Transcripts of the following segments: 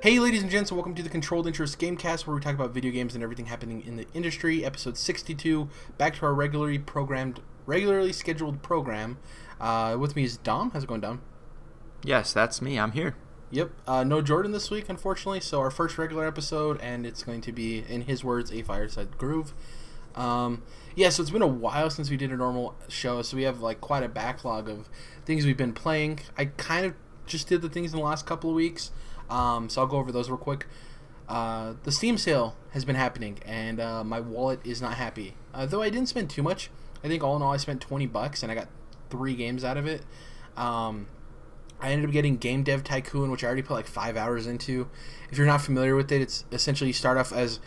Hey ladies and gents, welcome to the Controlled Interest Gamecast, where we talk about video games and everything happening in the industry. Episode 62, back to our regularly scheduled program. With me is Dom. How's it going, Dom? Yes, that's me. I'm here. Yep. No Jordan this week, unfortunately, so our first regular episode, and it's going to be, in his words, a fireside groove. So it's been a while since we did a normal show, so we have quite a backlog of things we've been playing. I kind of just did the things in the last couple of weeks. So I'll go over those real quick. The Steam sale has been happening, and my wallet is not happy. Though I didn't spend too much. I think all in all I spent $20, and I got 3 games out of it. I ended up getting Game Dev Tycoon, which I already put 5 hours into. If you're not familiar with it, it's essentially you start off as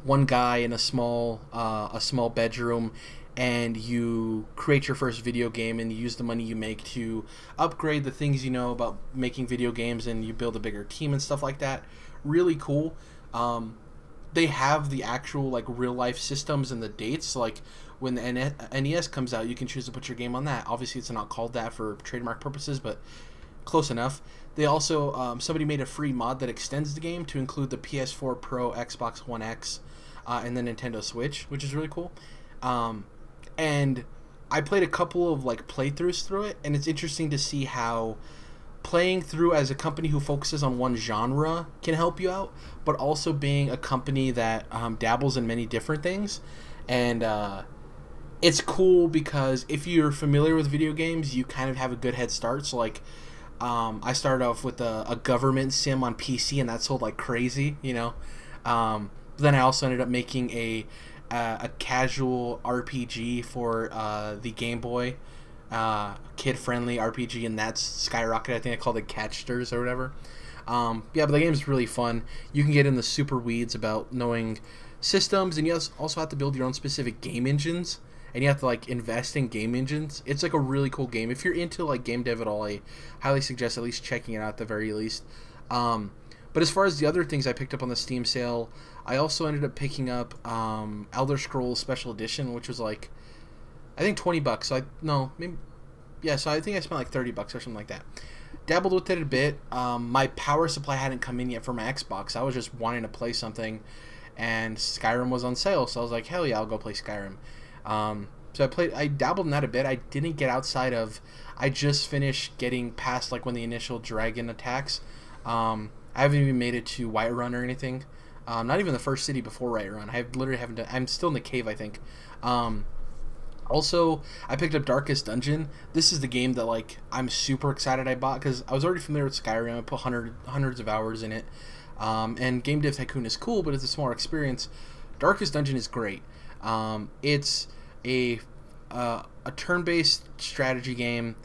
one guy in a small bedroom, and you create your first video game, and you use the money you make to upgrade the things you know about making video games, and you build a bigger team and stuff like that. Really cool. They have the actual real life systems and the dates. When the NES comes out, you can choose to put your game on that. Obviously, it's not called that for trademark purposes, but close enough. They also somebody made a free mod that extends the game to include the PS4 Pro, Xbox One X, and the Nintendo Switch, which is really cool. And I played a couple of playthroughs through it, and it's interesting to see how playing through as a company who focuses on one genre can help you out, but also being a company that dabbles in many different things. And it's cool because if you're familiar with video games, you kind of have a good head start. So I started off with a government sim on PC, and that sold like crazy, but then I also ended up making a casual RPG for the Game Boy, kid-friendly RPG, and that's skyrocketed. I think I called it Catchsters or whatever. But the game's really fun. You can get in the super weeds about knowing systems, and you also have to build your own specific game engines, and you have to invest in game engines. It's a really cool game. If you're into game dev at all, I highly suggest at least checking it out at the very least. But as far as the other things I picked up on the Steam sale, I also ended up picking up Elder Scrolls Special Edition, which was I think $20. So I think I spent $30 or something like that. Dabbled with it a bit. My power supply hadn't come in yet for my Xbox. I was just wanting to play something, and Skyrim was on sale, so I was like, hell yeah, I'll go play Skyrim. So I dabbled in that a bit. I didn't get outside of, I just finished getting past when the initial dragon attacks. I haven't even made it to Whiterun or anything. Not even the first city before Whiterun. I literally haven't done, I'm still in the cave, I think. Also, I picked up Darkest Dungeon. This is the game that I'm super excited I bought, because I was already familiar with Skyrim. I put hundreds of hours in it. And Game Dev Tycoon is cool, but it's a smaller experience. Darkest Dungeon is great. It's a turn-based strategy game.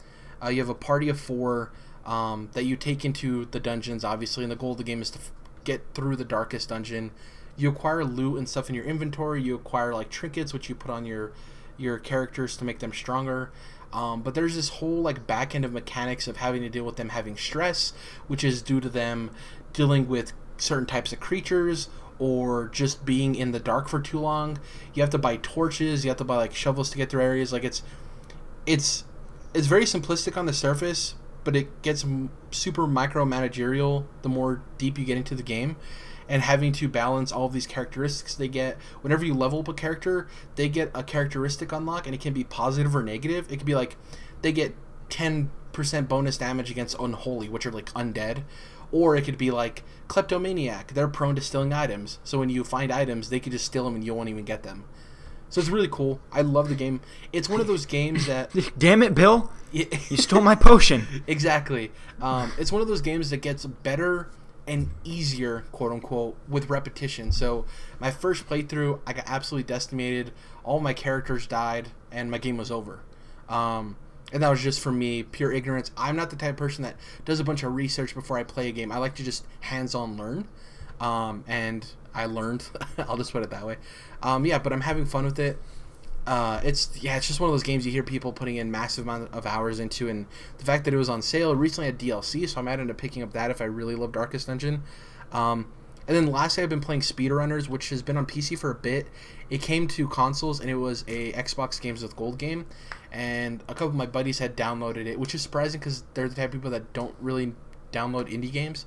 You have a party of 4 that you take into the dungeons, obviously, and the goal of the game is to get through the Darkest Dungeon. You acquire loot and stuff in your inventory. You acquire trinkets, which you put on your characters to make them stronger. But there's this whole back end of mechanics of having to deal with them having stress, which is due to them dealing with certain types of creatures, or just being in the dark for too long. You have to buy torches, you have to buy shovels to get through areas. It's very simplistic on the surface, but it gets super micro-managerial the more deep you get into the game, and having to balance all of these characteristics they get. Whenever you level up a character, they get a characteristic unlock, and it can be positive or negative. It could be they get 10% bonus damage against Unholy, which are undead. Or it could be Kleptomaniac. They're prone to stealing items. So when you find items, they could just steal them and you won't even get them. So it's really cool. I love the game. It's one of those games that... Damn it, Bill. You stole my potion. Exactly. It's one of those games that gets better and easier, quote-unquote, with repetition. So my first playthrough, I got absolutely decimated. All my characters died, and my game was over. And that was just for me, pure ignorance. I'm not the type of person that does a bunch of research before I play a game. I like to just hands-on learn. And I learned. I'll just put it that way. But I'm having fun with it. It's just one of those games you hear people putting in massive amount of hours into, and the fact that it was on sale recently had DLC, so I might end up picking up that if I really love Darkest Dungeon. And then lastly, I've been playing Speedrunners, which has been on PC for a bit. It came to consoles, and it was a Xbox Games with Gold game, and a couple of my buddies had downloaded it, which is surprising because they're the type of people that don't really download indie games.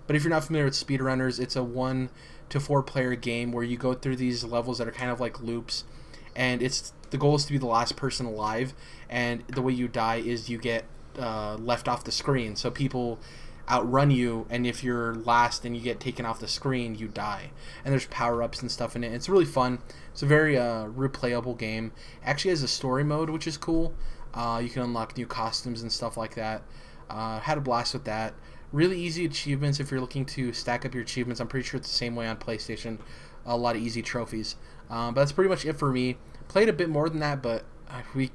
But But if you're not familiar with speedrunners, it's a 1 to 4 player game where you go through these levels that are kind of like loops, and the goal is to be the last person alive, and the way you die is you get left off the screen. So people outrun you, and if you're last and you get taken off the screen, you die. And there's power-ups and stuff in it. It's really fun. It's a very replayable game. It actually has a story mode, which is cool. You can unlock new costumes and stuff like that. Had a blast with that. Really easy achievements if you're looking to stack up your achievements. I'm pretty sure it's the same way on PlayStation. A lot of easy trophies. But that's pretty much it for me. Played a bit more than that, but we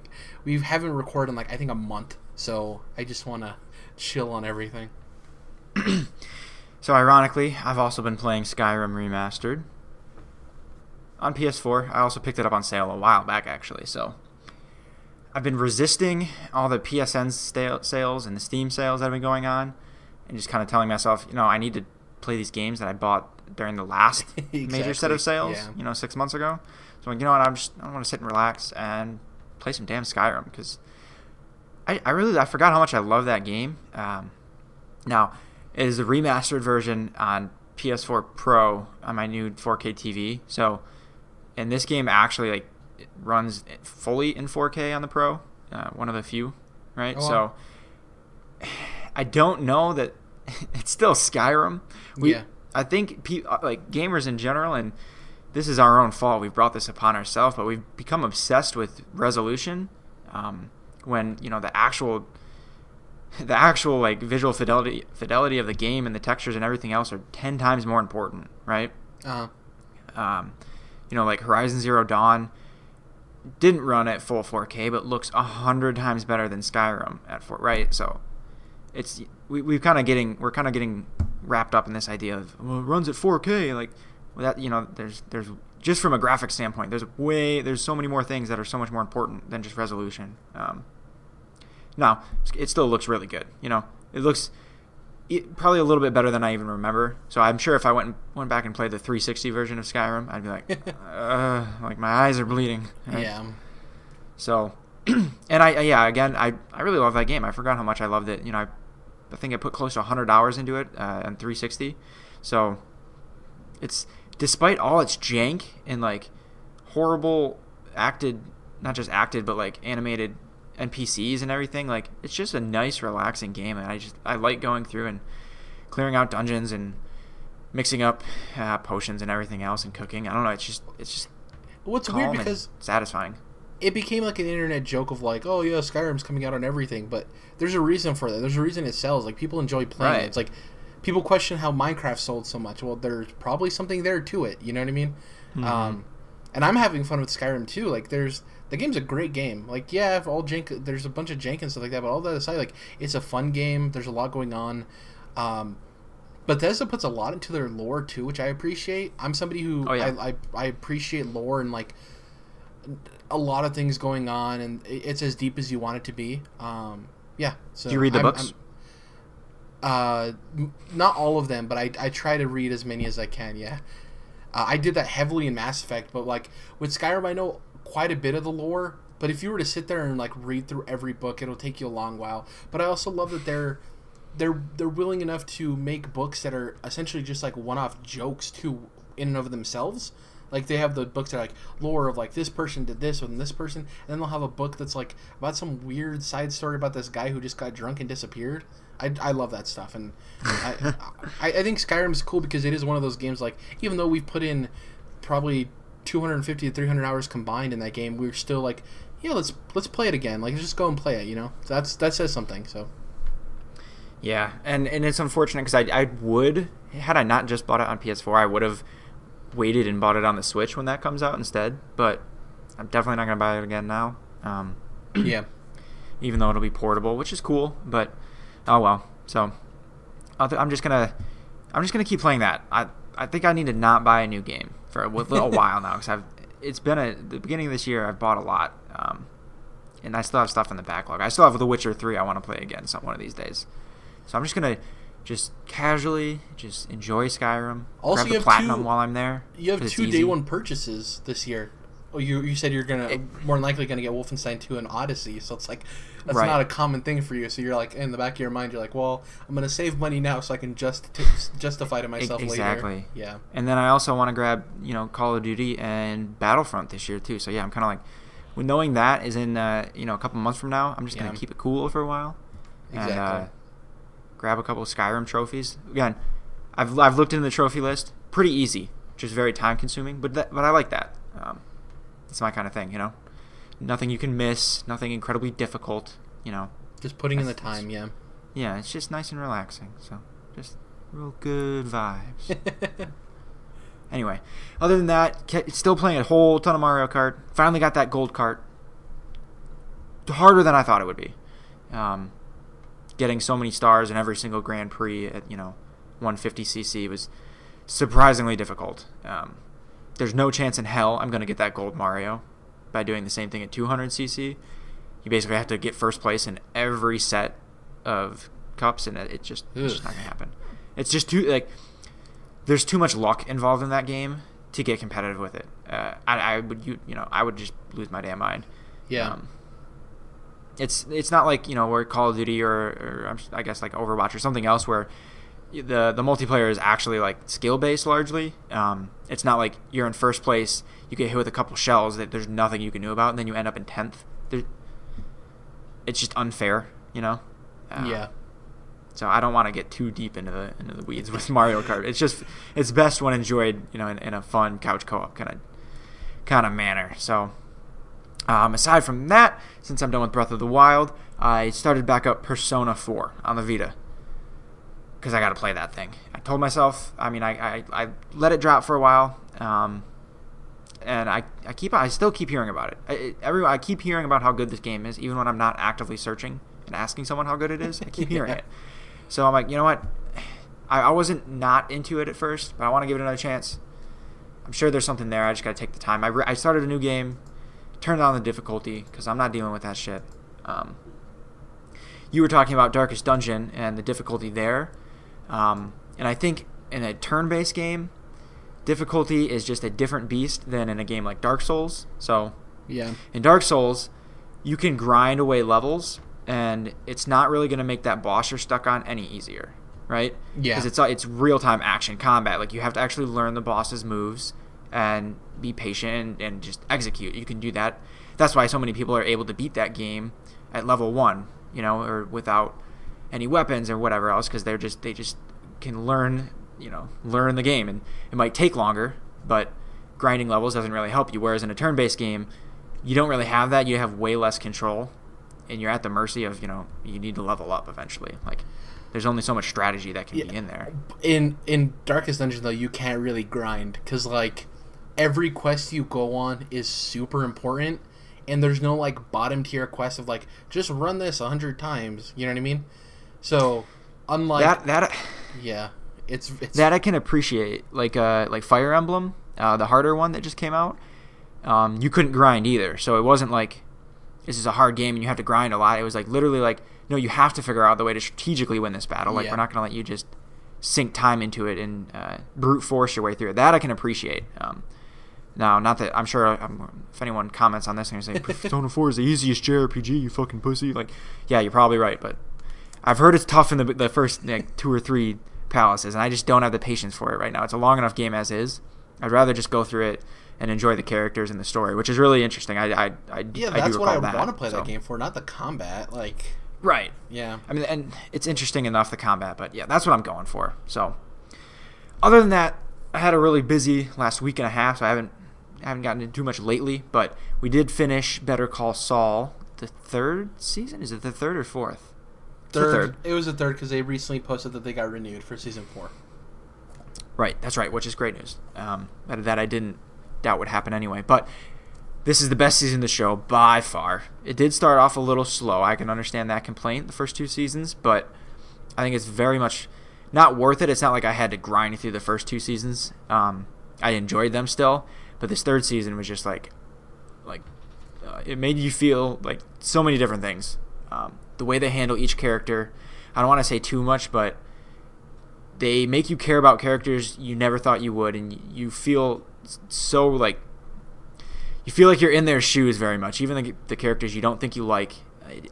haven't recorded in like I think a month. So I just want to chill on everything. So ironically, I've also been playing Skyrim Remastered on PS4. I also picked it up on sale a while back, actually. So I've been resisting all the PSN sales and the Steam sales that have been going on, and just kind of telling myself, I need to play these games that I bought during the last major set of sales, 6 months ago. So what, I want to sit and relax and play some damn Skyrim, because I forgot how much I love that game. Now, it is a remastered version on PS4 Pro on my new 4K TV. So, and this game actually it runs fully in 4K on the Pro, one of the few, right? Oh, wow. So, I don't know that it's still Skyrim. I think gamers in general, and this is our own fault. We've brought this upon ourselves, but we've become obsessed with resolution. When the actual visual fidelity of the game and the textures and everything else are 10 times more important, right? Like Horizon Zero Dawn didn't run at full 4K, but looks 100 times better than Skyrim at 4, right? So we're kind of getting wrapped up in this idea of, well, it runs at 4K, like that. There's just from a graphic standpoint, there's so many more things that are so much more important than just resolution. Now, it still looks really good. It looks probably a little bit better than I even remember. So I'm sure if I went back and played the 360 version of Skyrim, I'd be like, my eyes are bleeding. Right? Yeah. So, and I really love that game. I forgot how much I loved it. I think I put close to 100 hours into it on 360. So, it's despite all its jank and horrible not just acted, but animated NPCs and everything, it's just a nice, relaxing game, and I like going through and clearing out dungeons and mixing up potions and everything else and cooking. I don't know, it's just what's weird because satisfying. It became an internet joke of oh yeah, Skyrim's coming out on everything, but there's a reason for that. There's a reason it sells. People enjoy playing it. It's people question how Minecraft sold so much. Well, there's probably something there to it. You know what I mean? Mm-hmm. And I'm having fun with Skyrim too. The game's a great game. If all jank, there's a bunch of jank and stuff like that, but all that aside, it's a fun game. There's a lot going on. Bethesda puts a lot into their lore too, which I appreciate. I'm somebody who I appreciate lore and a lot of things going on, and it's as deep as you want it to be. So do you read the books? Not all of them, but I try to read as many as I can. Yeah, I did that heavily in Mass Effect, but with Skyrim, I know quite a bit of the lore, but if you were to sit there and read through every book, it'll take you a long while. But I also love that they're willing enough to make books that are essentially just one-off jokes too in and of themselves. They have the books that are lore of this person did this with this person, and then they'll have a book that's about some weird side story about this guy who just got drunk and disappeared. I love that stuff, and I think Skyrim's cool because it is one of those games even though we've put in probably 250 to 300 hours combined in that game, we're still let's play it again. Let's just go and play it. So that says something. So yeah, and it's unfortunate because I would, had I not just bought it on PS4, I would have waited and bought it on the Switch when that comes out instead. But I'm definitely not gonna buy it again now. Yeah, even though it'll be portable, which is cool. But oh well. So I'm just gonna keep playing that. I think I need to not buy a new game for a little while now, because it's been the beginning of this year. I've bought a lot, and I still have stuff in the backlog. I still have The Witcher 3 I want to play again one of these days. So I'm just gonna casually enjoy Skyrim. Also, grab the platinum while I'm there. You have 2 day one purchases this year. Well, you said you're more than likely gonna get Wolfenstein 2 and Odyssey, so it's like that's Right. not a common thing for you. So you're like in the back of your mind, you're like, well, I'm gonna save money now so I can justify to myself Exactly. later. Yeah. And then I also want to grab Call of Duty and Battlefront this year too. So yeah, I'm kind of like, with knowing that is in a couple months from now, I'm just gonna keep it cool for a while. Exactly. And grab a couple of Skyrim trophies. Again, I've looked into the trophy list. Pretty easy, just very time consuming, but I like that. It's my kind of thing, Nothing you can miss, nothing incredibly difficult, Just putting in the time, yeah. Yeah, it's just nice and relaxing. So just real good vibes. Anyway, other than that, still playing a whole ton of Mario Kart. Finally got that gold cart. Harder than I thought it would be. Getting so many stars in every single Grand Prix at 150cc was surprisingly difficult. There's no chance in hell I'm going to get that gold Mario by doing the same thing at 200cc. You basically have to get first place in every set of cups, and it's just not going to happen. It's just there's too much luck involved in that game to get competitive with it. I would just lose my damn mind. Yeah. It's not like where Call of Duty or I guess like Overwatch or something else where the multiplayer is actually like skill based largely. It's not like you're in first place, you get hit with a couple shells that there's nothing you can do about, and then you end up in 10th. It's just unfair, Yeah. So I don't want to get too deep into the weeds with Mario Kart. It's best when enjoyed in a fun couch co-op kind of manner. So aside from that, since I'm done with Breath of the Wild, I started back up Persona 4 on the Vita. Because I got to play that thing. I told myself, I let it drop for a while, and I still keep hearing about it. I keep hearing about how good this game is, even when I'm not actively searching and asking someone how good it is. I keep hearing it. So I'm like, you know what? I wasn't not into it at first, but I want to give it another chance. I'm sure there's something there. I just got to take the time. I started a new game, turned down the difficulty because I'm not dealing with that shit. You were talking about Darkest Dungeon and the difficulty there. And I think in a turn-based game, difficulty is just a different beast than in a game like Dark Souls. So yeah, in Dark Souls, you can grind away levels, and it's not really going to make that boss you're stuck on any easier, right? Yeah. Because it's real-time action combat. Like, you have to actually learn the boss's moves and be patient and just execute. You can do that. That's why so many people are able to beat that game at level 1, or without any weapons or whatever else, because they just can learn the game, and it might take longer, but grinding levels doesn't really help you. Whereas in a turn-based game, you don't really have that. You have way less control, and you're at the mercy of you need to level up eventually. Like, there's only so much strategy that can be in there. In Darkest Dungeon though, you can't really grind because like every quest you go on is super important. And there's no like bottom tier quest of like just run this 100 times. You know what I mean? So unlike that yeah, it's that I can appreciate. Like Fire Emblem, the harder one that just came out. You couldn't grind either, so it wasn't like this is a hard game and you have to grind a lot. It was like literally like, no, you have to figure out the way to strategically win this battle. Like, we're not gonna let you just sink time into it and brute force your way through it. That I can appreciate. Now, not that I'm sure if anyone comments on this and say Persona 4 is the easiest JRPG, you fucking pussy. Like, yeah, you're probably right, but I've heard it's tough in the first 2 or 3 palaces, and I just don't have the patience for it right now. It's a long enough game as is. I'd rather just go through it and enjoy the characters and the story, which is really interesting. I do that's what I want to play so. that game for, not the combat. Like, right. Yeah. I mean, and it's interesting enough, the combat, but yeah, that's what I'm going for. So, other than that, I had a really busy last week and a half, so I haven't gotten into too much lately, but we did finish Better Call Saul, the 3rd season. Is it the 3rd or 4th? Third. It was the 3rd because they recently posted that they got renewed for season 4. Right, that's right, which is great news. That I didn't doubt would happen anyway. But this is the best season of the show by far. It did start off a little slow. I can understand that complaint the first 2 seasons, but I think it's very much not worth it. It's not like I had to grind through the first 2 seasons. I enjoyed them still. But this 3rd season was just like it made you feel like so many different things. The way they handle each character, I don't want to say too much, but they make you care about characters you never thought you would, and you feel so like you feel like you're in their shoes very much. Even the characters you don't think you like,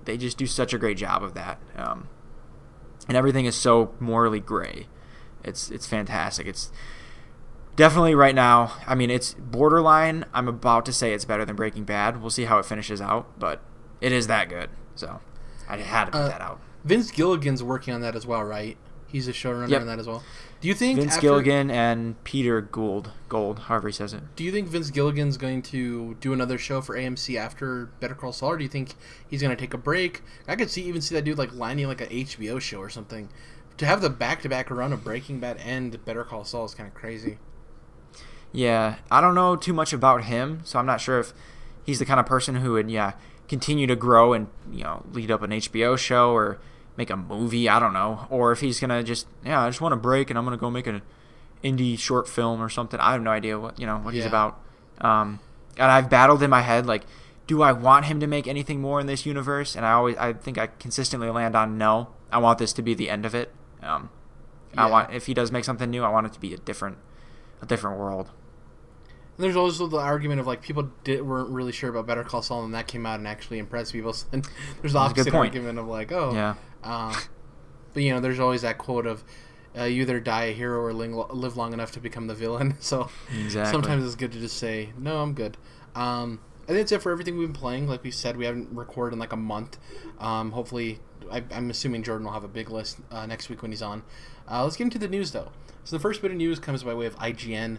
they just do such a great job of that. And everything is so morally gray. It's fantastic. It's definitely right now. I mean, it's borderline. I'm about to say it's better than Breaking Bad. We'll see how it finishes out, but it is that good. So I had to put that out. Vince Gilligan's working on that as well, right? He's a showrunner on that as well. Do you think Vince Gilligan and Peter Gould, however he says it. Do you think Vince Gilligan's going to do another show for AMC after Better Call Saul, or do you think he's going to take a break? I could even see that dude like lining like an HBO show or something. To have the back-to-back run of Breaking Bad and Better Call Saul is kind of crazy. Yeah, I don't know too much about him, so I'm not sure if he's the kind of person who would continue to grow and lead up an HBO show or make a movie, I don't know, or if he's gonna just I just want a break and I'm gonna go make an indie short film or something. I have no idea what he's about. And I've battled in my head like, do I want him to make anything more in this universe? And I think I consistently land on no. I want this to be the end of it. I want, if he does make something new, I want it to be a different world. And there's also the argument of like people weren't really sure about Better Call Saul, and that came out and actually impressed people. And there's the opposite argument of like, but there's always that quote of you either die a hero or live long enough to become the villain. So sometimes it's good to just say no, I'm good. I think that's it for everything we've been playing. Like we said, we haven't recorded in like a month. Hopefully, I'm assuming Jordan will have a big list next week when he's on. Let's get into the news, though. So the first bit of news comes by way of IGN.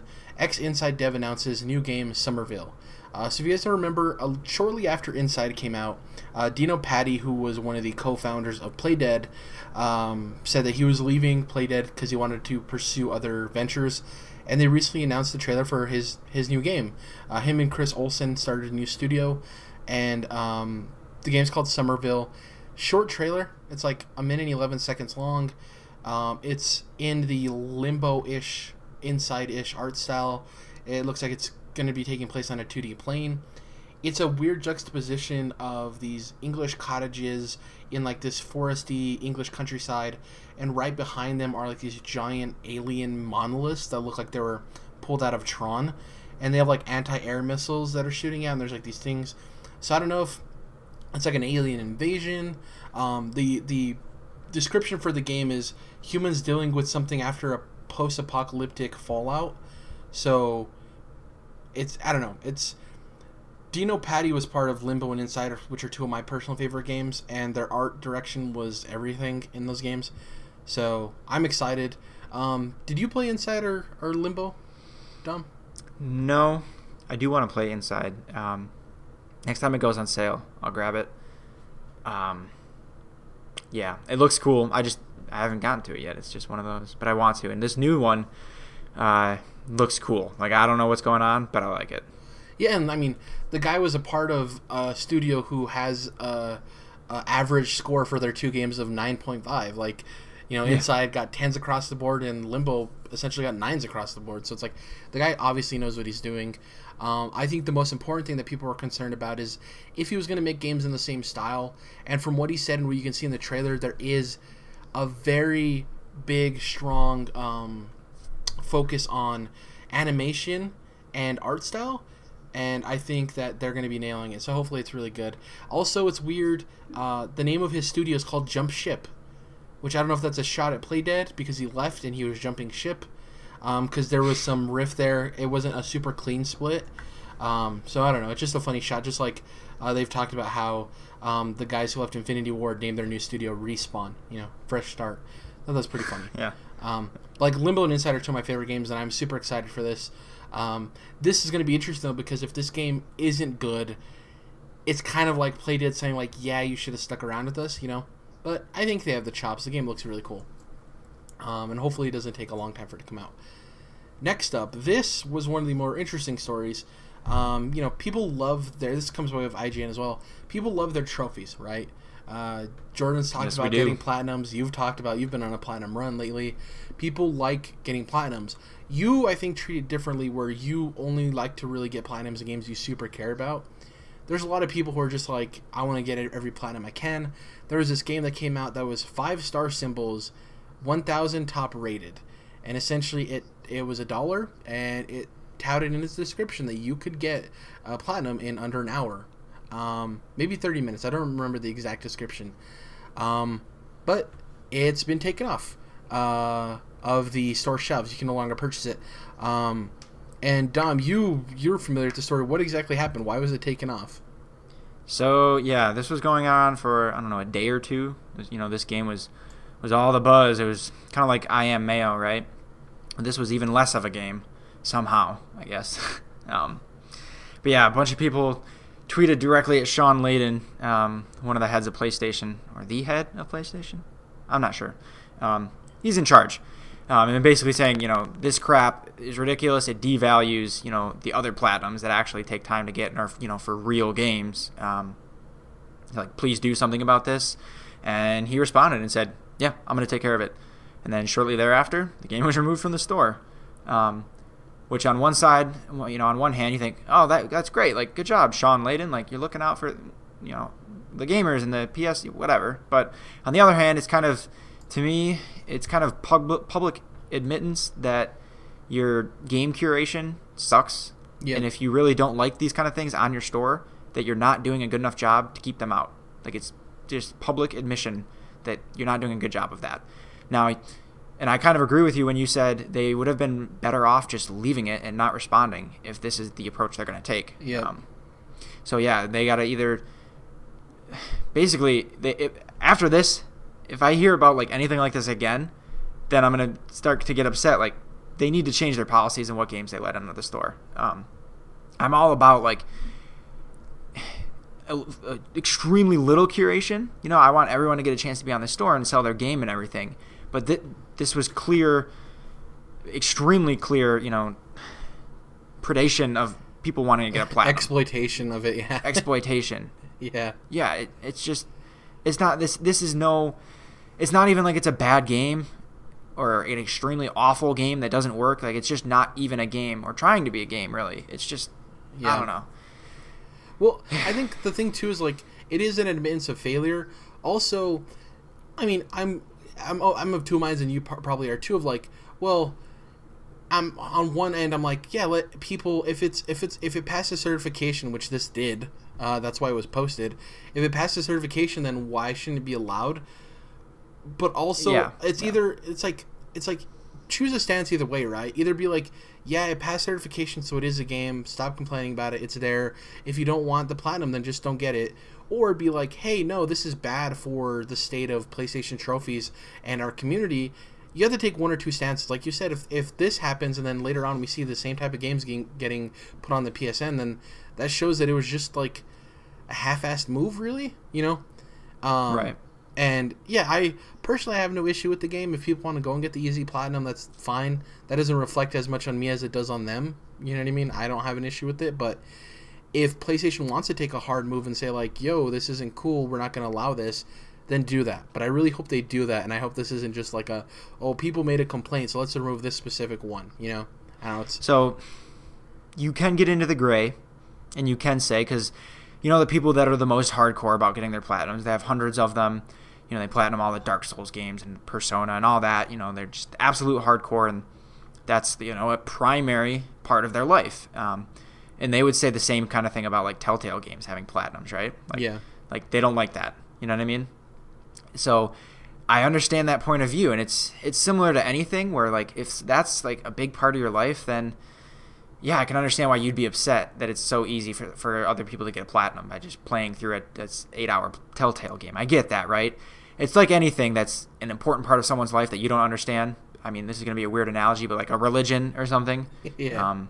Inside Dev announces new game Somerville. So if you guys don't remember, shortly after Inside came out, Dino Patti, who was one of the co-founders of Playdead, said that he was leaving Playdead because he wanted to pursue other ventures. And they recently announced the trailer for his new game. Him and Chris Olsen started a new studio, and the game's called Somerville. Short trailer. It's like 1 minute and 11 seconds long. It's in the Limbo-ish, Inside-ish art style. It looks like it's going to be taking place on a 2D plane. It's a weird juxtaposition of these English cottages in like this foresty English countryside, and right behind them are like these giant alien monoliths that look like they were pulled out of Tron, and they have like anti-air missiles that are shooting out, and there's like these things. So I don't know if it's like an alien invasion. The description for the game is humans dealing with something after a post-apocalyptic fallout. So I don't know. Dino Patti was part of Limbo and Inside, which are two of my personal favorite games, and their art direction was everything in those games. So I'm excited. Did you play Inside or Limbo, Dom? No, I do want to play Inside. Next time it goes on sale, I'll grab it. Yeah, it looks cool. I haven't gotten to it yet. It's just one of those, but I want to. And this new one looks cool. Like, I don't know what's going on, but I like it. Yeah, and I mean, the guy was a part of a studio who has a average score for their two games of 9.5. Like, Inside got 10s across the board, and Limbo essentially got 9s across the board. So it's like the guy obviously knows what he's doing. I think the most important thing that people were concerned about is if he was going to make games in the same style. And from what he said and what you can see in the trailer, there is a very big, strong focus on animation and art style. And I think that they're going to be nailing it. So hopefully it's really good. Also, it's weird. The name of his studio is called Jump Ship, which I don't know if that's a shot at Playdead because he left and he was jumping ship. Because there was some rift there. It wasn't a super clean split. So I don't know. It's just a funny shot. Just like they've talked about how the guys who left Infinity Ward named their new studio Respawn. Fresh start. I thought that was pretty funny. Yeah. Like Limbo and Inside are two of my favorite games, and I'm super excited for this. This is going to be interesting, though, because if this game isn't good, it's kind of like Playdead saying, like, yeah, you should have stuck around with us, But I think they have the chops. The game looks really cool. And hopefully it doesn't take a long time for it to come out. Next up, this was one of the more interesting stories. People love this comes by way of IGN as well. People love their trophies, right? Jordan's talked about getting platinums. You've been on a platinum run lately. People like getting platinums. You, I think, treat it differently where you only like to really get platinums in games you super care about. There's a lot of people who are just like, I want to get every platinum I can. There was this game that came out that was 5-star symbols, 1,000 top rated. And essentially it was $1, and touted in his description that you could get platinum in under an hour, maybe 30 minutes. I don't remember the exact description, but it's been taken off of the store shelves. You can no longer purchase it. And Dom, you're familiar with the story. What exactly happened? Why was it taken off? So yeah, this was going on for, I don't know, a day or two. This game was all the buzz. It was kind of like I Am Mayo, right? This was even less of a game somehow, I guess. But yeah, a bunch of people tweeted directly at Sean Layden, one of the heads of PlayStation, or the head of PlayStation. I'm not sure. He's in charge. And basically saying, this crap is ridiculous. It devalues, the other platinums that actually take time to get and are, for real games. Like, please do something about this. And he responded and said, yeah, I'm going to take care of it. And then shortly thereafter, the game was removed from the store. Which on one side, on one hand, you think, oh, that's great. Like, good job, Sean Layden. Like, you're looking out for, the gamers and the PS, whatever. But on the other hand, it's kind of, to me, it's kind of public admittance that your game curation sucks. Yeah. And if you really don't like these kind of things on your store, that you're not doing a good enough job to keep them out. Like, it's just public admission that you're not doing a good job of that. Now, and I kind of agree with you when you said they would have been better off just leaving it and not responding if this is the approach they're going to take. Yeah. So, yeah, they got to either – basically, after this – if I hear about like anything like this again, then I'm going to start to get upset. Like, they need to change their policies and what games they let into the store. I'm all about like extremely little curation. I want everyone to get a chance to be on the store and sell their game and everything. But this was clear, extremely clear, predation of people wanting to get a platinum. Exploitation of it, yeah. Exploitation. Yeah. Yeah, it's just, it's not, this is no, it's not even like it's a bad game or an extremely awful game that doesn't work. Like, it's just not even a game or trying to be a game, really. It's just, yeah. I don't know. Well, I think the thing, too, is, like, it is an admittance of failure. Also, I mean, I'm of two minds, and you probably are too, of, like, well, I'm on one end, I'm like, yeah, let people, if it passes certification, which this did, that's why it was posted. If it passes certification, then why shouldn't it be allowed? But also, it's like choose a stance either way, right? Either be like, yeah, it passed certification, so it is a game. Stop complaining about it. It's there. If you don't want the platinum, then just don't get it. Or be like, hey, no, this is bad for the state of PlayStation trophies and our community. You have to take one or two stances. Like you said, if this happens and then later on we see the same type of games getting put on the PSN, then that shows that it was just like a half-assed move, really, Right. And yeah, I personally have no issue with the game. If people want to go and get the easy platinum, that's fine. That doesn't reflect as much on me as it does on them. You know what I mean? I don't have an issue with it. But if PlayStation wants to take a hard move and say like, yo, this isn't cool, we're not going to allow this, then do that. But I really hope they do that, and I hope this isn't just like people made a complaint, so let's remove this specific one, I don't know. So you can get into the gray, and you can say, because the people that are the most hardcore about getting their platinums, they have hundreds of them. They platinum all the Dark Souls games and Persona and all that. They're just absolute hardcore, and that's a primary part of their life. And they would say the same kind of thing about like Telltale games having platinums, right? Like, yeah. Like, they don't like that. You know what I mean? So I understand that point of view, and it's similar to anything where, like, if that's like a big part of your life, then yeah, I can understand why you'd be upset that it's so easy for other people to get a platinum by just playing through this 8-hour Telltale game. I get that, right? It's like anything that's an important part of someone's life that you don't understand. I mean, this is going to be a weird analogy, but like a religion or something. Yeah.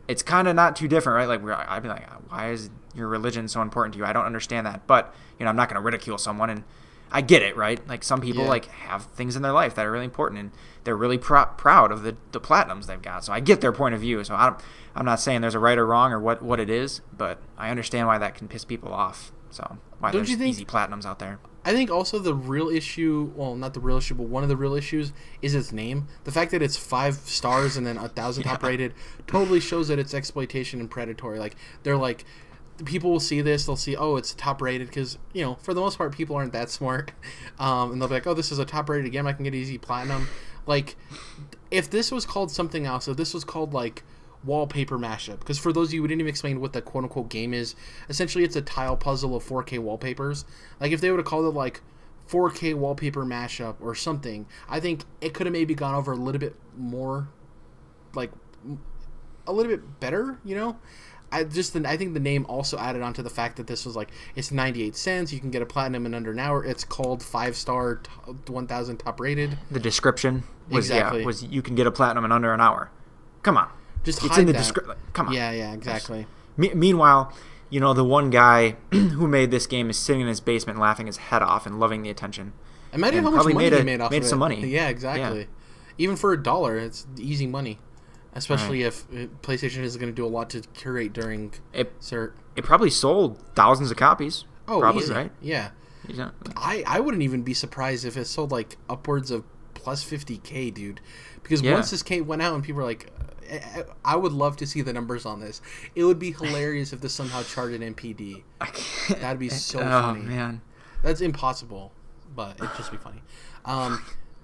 It's kind of not too different, right? Like, I'd be like, why is your religion so important to you? I don't understand that. But, I'm not going to ridicule someone, and I get it, right? Like, some people like have things in their life that are really important, and they're really proud of the platinums they've got. So I get their point of view. So I'm not saying there's a right or wrong or what it is, but I understand why that can piss people off. So why there's easy platinums out there. I think also the real issue, well, not the real issue, but one of the real issues is its name. The fact that it's 5 stars and then 1,000 top rated totally shows that it's exploitation and predatory. Like, they're like, people will see this, they'll see, oh, it's top rated, because for the most part people aren't that smart, and they'll be like, oh, this is a top rated game, I can get easy platinum. Like, if this was called something else, if this was called like wallpaper mashup. Because for those of you who didn't even explain what the quote unquote game is, essentially it's a tile puzzle of 4K wallpapers. Like if they would have called it like 4K wallpaper mashup or something, I think it could have maybe gone over a little bit more, like a little bit better, you know. I think the name also added on to the fact that this was like, it's 98 cents. You can get a platinum in under an hour. It's called 5-star, 1,000 top rated. The description was exactly. was you can get a platinum in under an hour. Come on, just it's hide in the that. description. Come on. Yeah, exactly. Meanwhile, you know, the one guy who made this game is sitting in his basement laughing his head off and loving the attention. Imagine how much money he made off of it. Made some money. Yeah, exactly. Yeah. Even for $1, it's easy money. Especially if PlayStation is going to do a lot to curate during CERT. It probably sold thousands of copies. Oh, probably, easy. Right? Yeah. Yeah. I wouldn't even be surprised if it sold like upwards of plus 50K, dude. Because once this game went out and people were like, I would love to see the numbers on this. It would be hilarious if this somehow charted NPD. That'd be so funny. Oh, man. That's impossible, but it'd just be funny.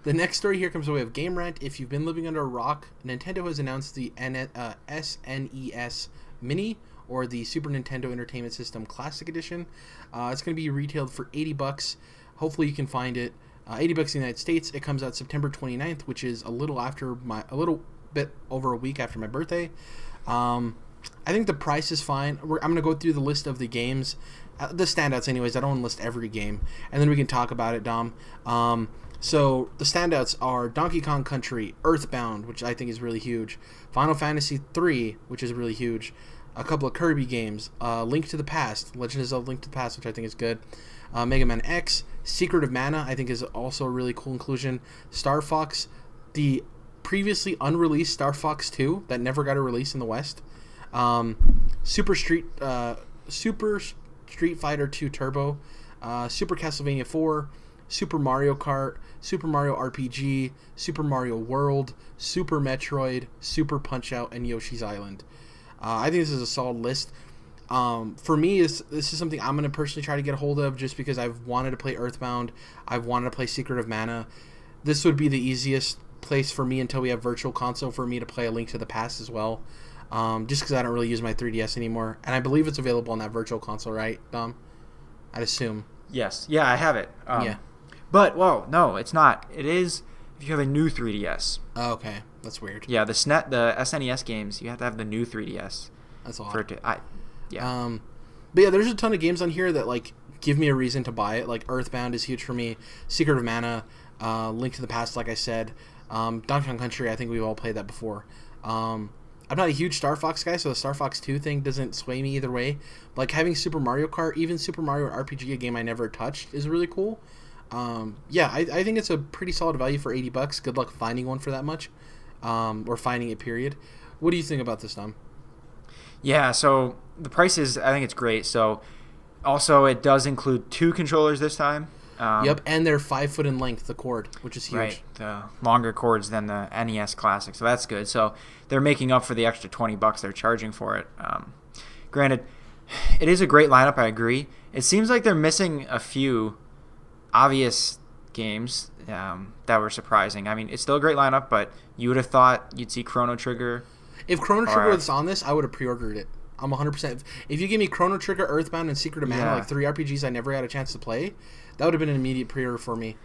The next story here comes away of Game Rant. If you've been living under a rock, Nintendo has announced the SNES Mini, or the Super Nintendo Entertainment System Classic Edition. It's going to be retailed for $80. Hopefully you can find it. $80 in the United States. It comes out September 29th, which is a little bit over a week after my birthday. I think the price is fine. I'm going to go through the list of the games, the standouts anyways. I don't want to list every game, and then we can talk about it, Dom. So the standouts are Donkey Kong Country, Earthbound, which I think is really huge, Final Fantasy III, which is really huge, a couple of Kirby games, Link to the Past, Legend of Zelda Link to the Past, which I think is good, Mega Man X, Secret of Mana, I think is also a really cool inclusion, Star Fox, the previously unreleased Star Fox 2 that never got a release in the West, Super Street Fighter 2 Turbo, Super Castlevania 4, Super Mario Kart, Super Mario RPG, Super Mario World, Super Metroid, Super Punch-Out, and Yoshi's Island. I think this is a solid list. For me, this is something I'm going to personally try to get a hold of just because I've wanted to play Earthbound. I've wanted to play Secret of Mana. This would be the easiest place for me until we have Virtual Console for me to play A Link to the Past as well. Just because I don't really use my 3DS anymore. And I believe it's available on that Virtual Console, right, Dom? I'd assume. Yes. Yeah, I have it. Yeah. But, well, no, it's not. It is if you have a new 3DS. Oh, okay. That's weird. Yeah, the SNES games, you have to have the new 3DS. That's odd. For it to, yeah. But yeah, there's a ton of games on here that, like, give me a reason to buy it. Like, Earthbound is huge for me. Secret of Mana, Link to the Past, like I said. Donkey Kong Country, I think we've all played that before. I'm not a huge Star Fox guy, so the Star Fox 2 thing doesn't sway me either way. Like, having Super Mario Kart, even Super Mario RPG, a game I never touched, is really cool. Yeah, I think it's a pretty solid value for $80. Good luck finding one for that much, or finding it, period. What do you think about this, Dom? Yeah, so the price is, I think it's great. So also it does include 2 controllers this time. Yep, and they're 5 foot in length, the cord, which is huge. Right, the longer cords than the NES Classic, so that's good. So they're making up for the extra $20 they're charging for it. Granted, it is a great lineup, I agree. It seems like they're missing a few obvious games that were surprising. I mean, it's still a great lineup, but you would have thought you'd see Chrono Trigger. If Chrono Trigger was on this, I would have pre-ordered it. I'm 100%. If you give me Chrono Trigger, Earthbound, and Secret of Mana, like 3 RPGs I never had a chance to play, that would have been an immediate pre-order for me.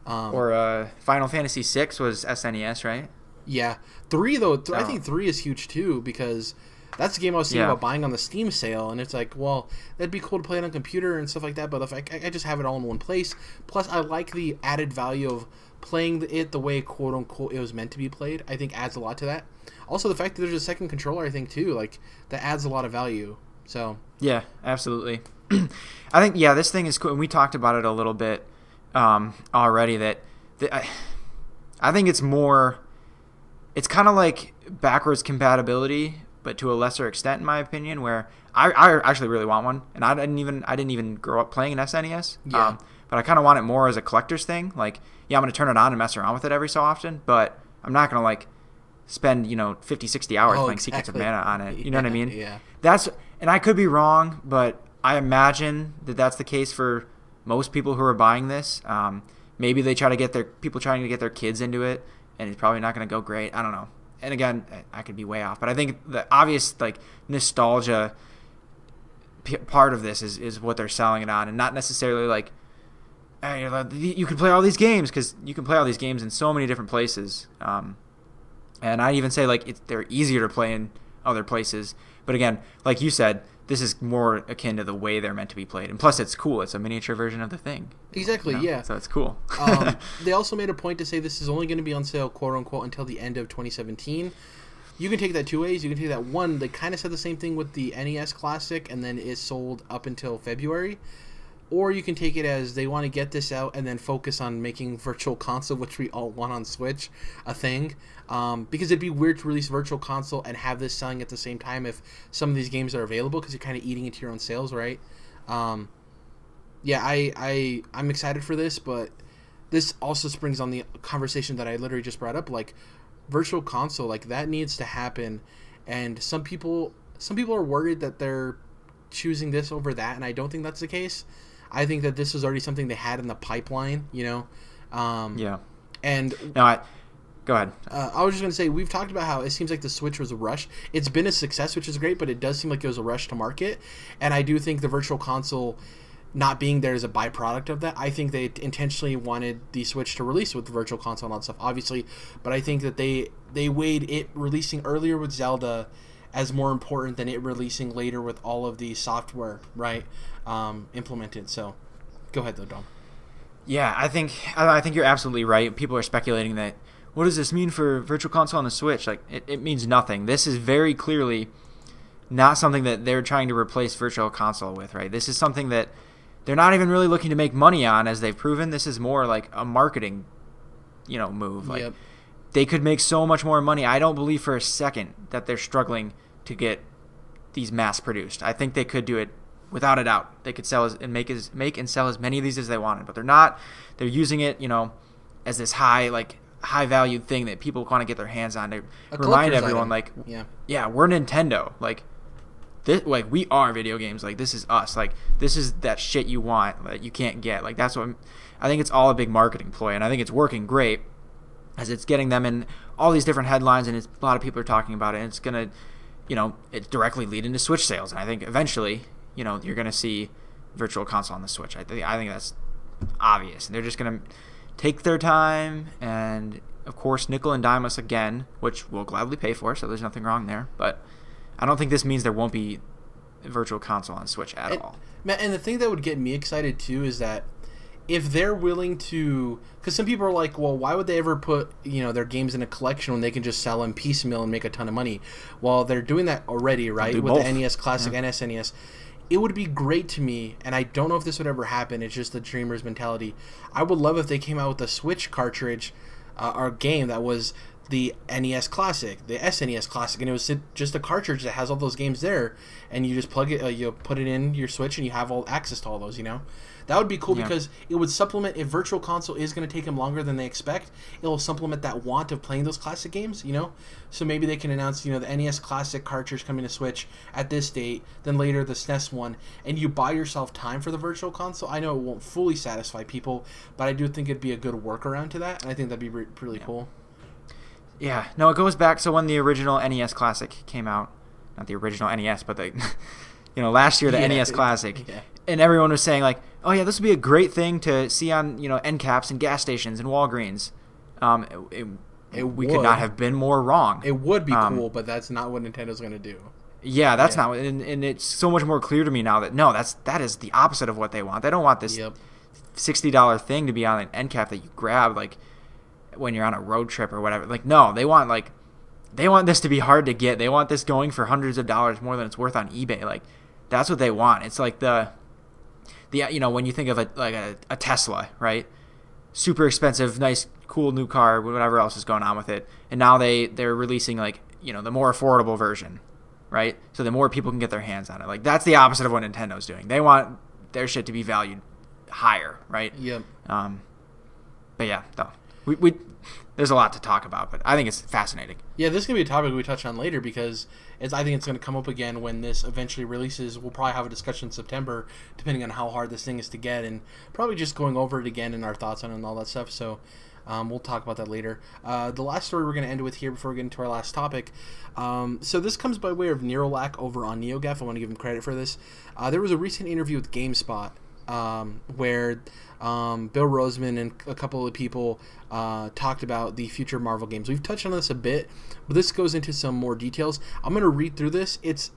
Or Final Fantasy VI was SNES, right? Yeah. 3, though, I think 3 is huge, too, because that's a game I was thinking about buying on the Steam sale, and it's like, well, that'd be cool to play it on a computer and stuff like that, but if I just have it all in one place. Plus, I like the added value of playing it the way, quote-unquote, it was meant to be played. I think adds a lot to that. Also, the fact that there's a second controller, I think, too, like, that adds a lot of value. So yeah, absolutely. I think, this thing is cool, and we talked about it a little bit already, that I think it's more, it's kind of like backwards compatibility, but to a lesser extent, in my opinion, where I actually really want one, and I didn't even grow up playing an SNES. Yeah. But I kind of want it more as a collector's thing. Like, yeah, I'm going to turn it on and mess around with it every so often, but I'm not going to, like, spend, 50, 60 hours playing Secrets of Mana on it. You know what I mean? Yeah. And I could be wrong, but I imagine that that's the case for most people who are buying this. Maybe they try to get trying to get their kids into it, and it's probably not going to go great. I don't know. and again, I could be way off, but I think the obvious like nostalgia part of this is what they're selling it on, and not necessarily like, hey, you can play all these games, because you can play all these games in so many different places. And I even say like they're easier to play in other places. But again, like you said, this is more akin to the way they're meant to be played. And plus, it's cool. It's a miniature version of the thing. Exactly, yeah. So it's cool. They also made a point to say this is only going to be on sale, quote unquote, until the end of 2017. You can take that two ways. You can take that one. They kind of said the same thing with the NES Classic, and then it's sold up until February. Or you can take it as they want to get this out and then focus on making Virtual Console, which we all want on Switch, a thing. Because it'd be weird to release Virtual Console and have this selling at the same time if some of these games are available, because you're kind of eating into your own sales, right? I'm excited for this, but this also springs on the conversation that I literally just brought up. Like, Virtual Console, like, that needs to happen. And some people are worried that they're choosing this over that, and I don't think that's the case. I think that this was already something they had in the pipeline, you know? Yeah. And no, go ahead. I was just going to say, we've talked about how it seems like the Switch was a rush. It's been a success, which is great, but it does seem like it was a rush to market. And I do think the Virtual Console not being there is a byproduct of that. I think they intentionally wanted the Switch to release with the Virtual Console and all that stuff, obviously. But I think that they weighed it releasing earlier with Zelda as more important than it releasing later with all of the software, right, implemented. So, go ahead though, Dom. Yeah, I think you're absolutely right. People are speculating that, what does this mean for Virtual Console on the Switch? Like, it means nothing. This is very clearly not something that they're trying to replace Virtual Console with, right? This is something that they're not even really looking to make money on, as they've proven. This is more like a marketing, move. Like, they could make so much more money. I don't believe for a second that they're struggling to get these mass produced. I think they could do it without a doubt. They could make and sell as many of these as they wanted, but they're not. They're using it, as this high valued thing that people want to get their hands on to remind everyone, item. We're Nintendo. Like, this, like, we are video games. Like, this is us. Like, this is that shit you want that you can't get. Like, that's what I think. It's all a big marketing ploy, and I think it's working great, as it's getting them in all these different headlines, and a lot of people are talking about it, and it's gonna, it directly lead into Switch sales. And I think eventually, you're gonna see Virtual Console on the Switch. I think that's obvious, and they're just gonna take their time and, of course, nickel and dime us again, which we'll gladly pay for. So there's nothing wrong there, but I don't think this means there won't be Virtual Console on Switch at all. And the thing that would get me excited too is that if they're willing to, because some people are like, well, why would they ever put their games in a collection when they can just sell them piecemeal and make a ton of money? Well, they're doing that already, right? With both. The NES Classic and SNES. It would be great to me, and I don't know if this would ever happen. It's just the dreamer's mentality. I would love if they came out with a Switch cartridge or game that was the NES Classic, the SNES Classic, and it was just a cartridge that has all those games there, and you just plug it, you put it in your Switch, and you have all access to all those. That would be cool, because it would supplement, if Virtual Console is going to take them longer than they expect, it will supplement that want of playing those classic games, So maybe they can announce, the NES Classic cartridge coming to Switch at this date, then later the SNES one, and you buy yourself time for the Virtual Console. I know it won't fully satisfy people, but I do think it'd be a good workaround to that, and I think that'd be really cool. Yeah, no, it goes back. So when the original NES Classic came out, not the original NES, but the, last year, the NES Classic, and everyone was saying like, oh yeah, this would be a great thing to see on, end caps and gas stations and Walgreens. We could not have been more wrong. It would be cool, but that's not what Nintendo's going to do. Yeah, that's not, and it's so much more clear to me now that no, that is the opposite of what they want. They don't want this $60 thing to be on an end cap that you grab like when you're on a road trip or whatever. Like, no, they want this to be hard to get. They want this going for hundreds of dollars more than it's worth on eBay. Like, that's what they want. It's like the when you think of a Tesla, right? Super expensive, nice, cool new car, whatever else is going on with it, and now they're releasing the more affordable version, right? So the more people can get their hands on it. Like, that's the opposite of what Nintendo's doing. They want their shit to be valued higher, right? Yep. But yeah, no. We there's a lot to talk about, but I think it's fascinating. Yeah, this is going to be a topic we touch on later, because I think it's going to come up again when this eventually releases. We'll probably have a discussion in September, depending on how hard this thing is to get, and probably just going over it again and our thoughts on it and all that stuff. So We'll talk about that later. The last story we're going to end with here before we get into our last topic. So this comes by way of Nerolac over on NeoGaf. I want to give him credit for this. There was a recent interview with GameSpot where Bill Roseman and a couple of people talked about the future Marvel games. We've touched on this a bit, but this goes into some more details. I'm going to read through this. It's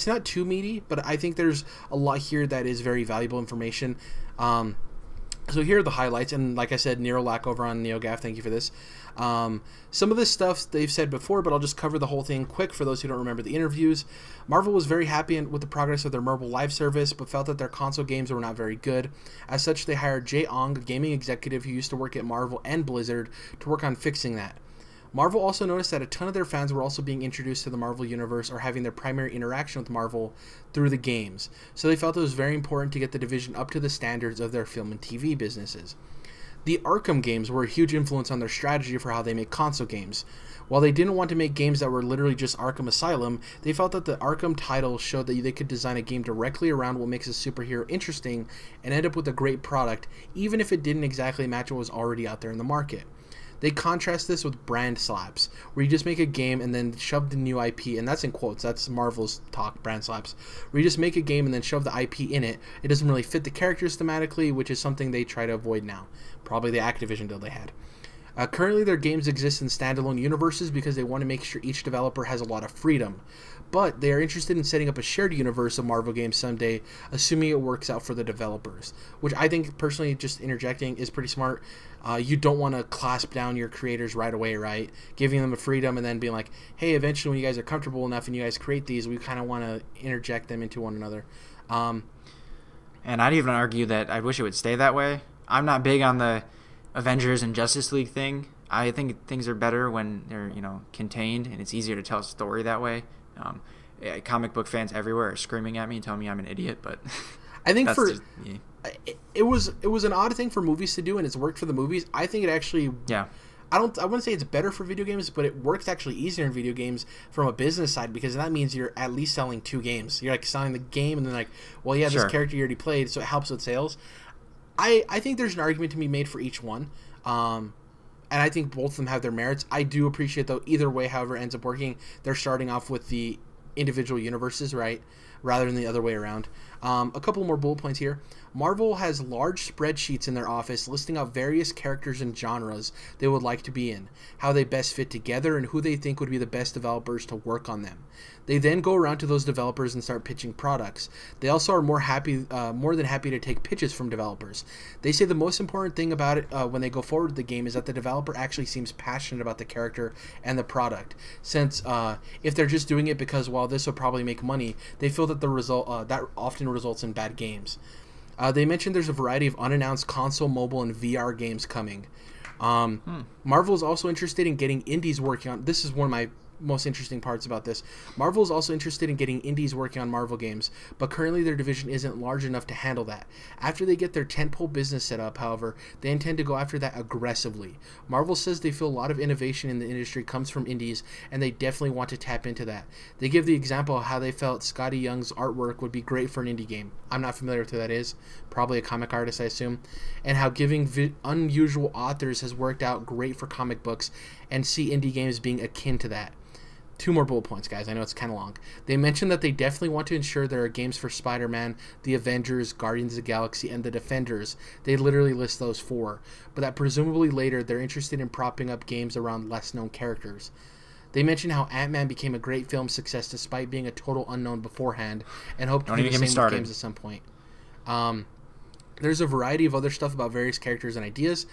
not too meaty, but I think there's a lot here that is very valuable information. So here are the highlights, and like I said, Nerolac over on NeoGaf, thank you for this. Some of this stuff they've said before, but I'll just cover the whole thing quick for those who don't remember the interviews. Marvel was very happy with the progress of their mobile live service, but felt that their console games were not very good. As such, they hired Jay Ong, a gaming executive who used to work at Marvel and Blizzard, to work on fixing that. Marvel also noticed that a ton of their fans were also being introduced to the Marvel Universe or having their primary interaction with Marvel through the games, so they felt it was very important to get the division up to the standards of their film and TV businesses. The Arkham games were a huge influence on their strategy for how they make console games. While they didn't want to make games that were literally just Arkham Asylum, they felt that the Arkham title showed that they could design a game directly around what makes a superhero interesting and end up with a great product, even if it didn't exactly match what was already out there in the market. They contrast this with brand slaps, where you just make a game and then shove the new IP, and that's in quotes, that's Marvel's talk, brand slaps, where you just make a game and then shove the IP in it. It doesn't really fit the characters thematically, which is something they try to avoid now. Probably the Activision deal they had. Currently, their games exist in standalone universes because they want to make sure each developer has a lot of freedom. But they are interested in setting up a shared universe of Marvel games someday, assuming it works out for the developers. Which I think, personally, just interjecting, is pretty smart. You don't want to clasp down your creators right away, right? Giving them a freedom and then being like, hey, eventually when you guys are comfortable enough and you guys create these, we kind of want to interject them into one another. And I'd even argue that I wish it would stay that way. I'm not big on the Avengers and Justice League thing. I think things are better when they're, contained, and it's easier to tell a story that way. Comic book fans everywhere are screaming at me and telling me I'm an idiot, but I think it was an odd thing for movies to do, and it's worked for the movies. I think it actually I wouldn't say it's better for video games, but it works actually easier in video games from a business side, because that means you're at least selling two games. You're like selling the game and then like, well, yeah, this character you already played, so it helps with sales. I think there's an argument to be made for each one. And I think both of them have their merits. I do appreciate, though, either way, however it ends up working, they're starting off with the individual universes, right, rather than the other way around. A couple more bullet points here. Marvel has large spreadsheets in their office listing out various characters and genres they would like to be in, how they best fit together, and who they think would be the best developers to work on them. They then go around to those developers and start pitching products. They also are more than happy to take pitches from developers. They say the most important thing about it when they go forward with the game is that the developer actually seems passionate about the character and the product. Since if they're just doing it because, well, this will probably make money, they feel that the result that often results in bad games. They mentioned there's a variety of unannounced console, mobile, and VR games coming. Marvel is also interested in getting indies working on... This is one of my most interesting parts about this. Marvel is also interested in getting indies working on Marvel games, but currently their division isn't large enough to handle that. After they get their tentpole business set up, however, they intend to go after that aggressively. Marvel says they feel a lot of innovation in the industry comes from indies, and they definitely want to tap into that. They give the example of how they felt Scotty Young's artwork would be great for an indie game. I'm not familiar with who that is. Probably a comic artist, I assume. And how giving unusual authors has worked out great for comic books, and see indie games being akin to that. Two more bullet points, guys. I know it's kind of long. They mentioned that they definitely want to ensure there are games for Spider-Man, the Avengers, Guardians of the Galaxy, and the Defenders. They literally list those four. But that presumably later they're interested in propping up games around less-known characters. They mentioned how Ant-Man became a great film success despite being a total unknown beforehand, and hope to do the same with games at some point. There's a variety of other stuff about various characters and ideas.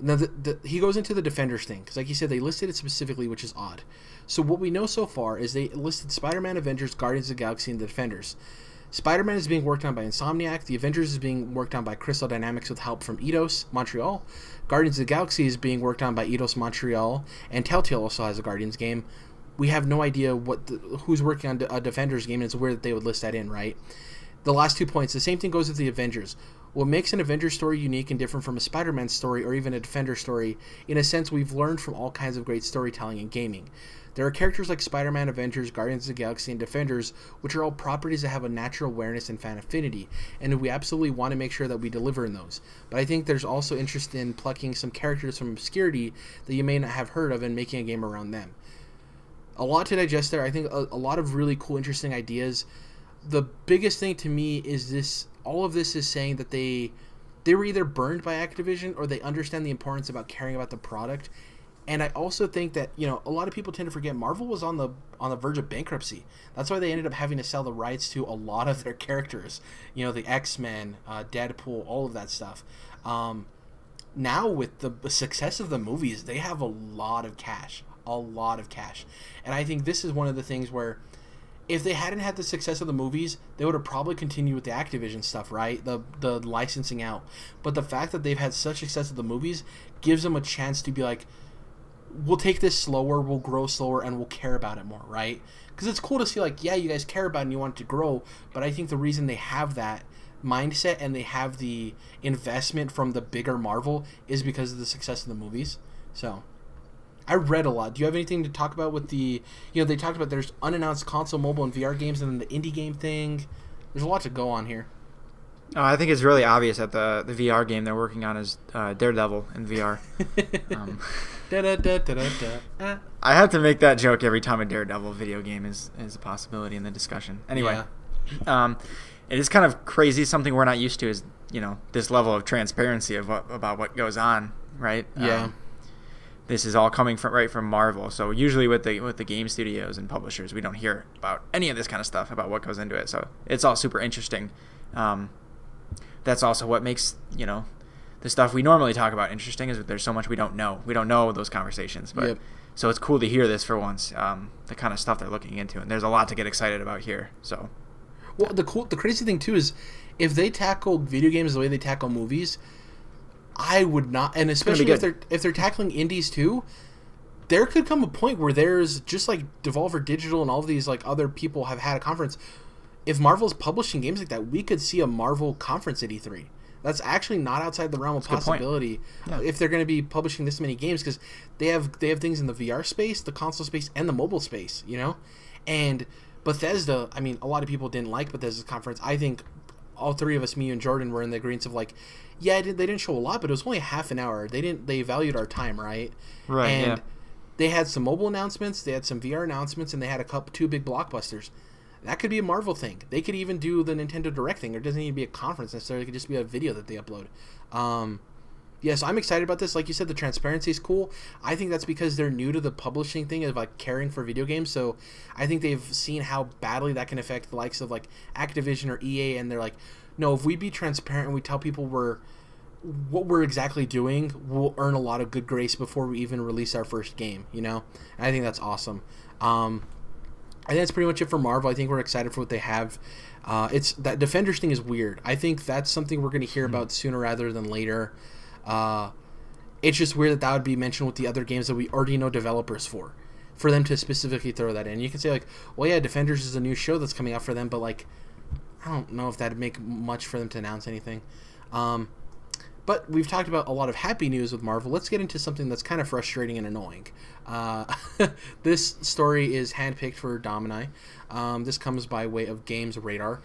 Now, he goes into the Defenders thing, because like he said, they listed it specifically, which is odd. So what we know so far is they listed Spider-Man, Avengers, Guardians of the Galaxy, and the Defenders. Spider-Man is being worked on by Insomniac. The Avengers is being worked on by Crystal Dynamics with help from Eidos Montreal. Guardians of the Galaxy is being worked on by Eidos Montreal, and Telltale also has a Guardians game. We have no idea who's working on a Defenders game, and it's weird that they would list that in, right? The last 2 points, the same thing goes with the Avengers. What makes an Avengers story unique and different from a Spider-Man story or even a Defender story, in a sense we've learned from all kinds of great storytelling in gaming. There are characters like Spider-Man, Avengers, Guardians of the Galaxy, and Defenders, which are all properties that have a natural awareness and fan affinity, and we absolutely want to make sure that we deliver in those. But I think there's also interest in plucking some characters from obscurity that you may not have heard of and making a game around them. A lot to digest there. I think a lot of really cool, interesting ideas. The biggest thing to me is this: all of this is saying that they were either burned by Activision or they understand the importance about caring about the product. And I also think that, you know, a lot of people tend to forget Marvel was on the verge of bankruptcy. That's why they ended up having to sell the rights to a lot of their characters. You know, the X-Men, Deadpool, all of that stuff. Now with the success of the movies, they have a lot of cash. And I think this is one of the things where if they hadn't had the success of the movies, they would have probably continued with the Activision stuff, right? The licensing out. But the fact that they've had such success with the movies gives them a chance to be like, we'll take this slower, we'll grow slower, and we'll care about it more, right? Because it's cool to see, like, yeah, you guys care about it and you want it to grow, but I think the reason they have that mindset and they have the investment from the bigger Marvel is because of the success of the movies. So, I read a lot. Do you have anything to talk about with the, you know, they talked about there's unannounced console, mobile, and VR games, and then the indie game thing. There's a lot to go on here. I think it's really obvious that the VR game they're working on is Daredevil in VR. I have to make that joke every time a Daredevil video game is a possibility in the discussion. Anyway, it is kind of crazy. Something we're not used to is, you know, this level of transparency about what goes on, right? Yeah. This is all coming from Marvel. So usually with the game studios and publishers, we don't hear about any of this kind of stuff about what goes into it. So it's all super interesting. That's also what makes, you know, the stuff we normally talk about interesting, is that there's so much we don't know. We don't know those conversations, but so it's cool to hear this for once. The kind of stuff they're looking into, and there's a lot to get excited about here. So, well, the crazy thing too is if they tackle video games the way they tackle movies, I would not, and especially if they're tackling indies too, there could come a point where there's just like Devolver Digital and all of these like other people have had a conference. If Marvel's publishing games like that, we could see a Marvel conference at E3. That's actually not outside the realm of possibility if they're going to be publishing this many games, because they have things in the VR space, the console space, and the mobile space, you know? And Bethesda, I mean, a lot of people didn't like Bethesda's conference. I think all three of us, me and Jordan, were in the agreement of like, yeah, they didn't show a lot, but it was only half an hour. They valued our time, right? Right, and they had some mobile announcements, they had some VR announcements, and they had two big blockbusters. That could be a Marvel thing. They could even do the Nintendo Direct thing. It doesn't need to be a conference necessarily. It could just be a video that they upload. So I'm excited about this. Like you said, the transparency is cool. I think that's because they're new to the publishing thing of like caring for video games. So I think they've seen how badly that can affect the likes of like Activision or EA, and they're like, no, if we be transparent and we tell people what we're exactly doing, we'll earn a lot of good grace before we even release our first game, you know? And I think that's awesome. I think that's pretty much it for Marvel. I think we're excited for what they have. It's that Defenders thing is weird. I think that's something we're going to hear about sooner rather than later. It's just weird that would be mentioned with the other games that we already know developers for them to specifically throw that in. You can say like, well, yeah, Defenders is a new show that's coming out for them, but like, I don't know if that'd make much for them to announce anything. But we've talked about a lot of happy news with Marvel. Let's get into something that's kind of frustrating and annoying. This story is handpicked for Dom and I. This comes by way of Games Radar.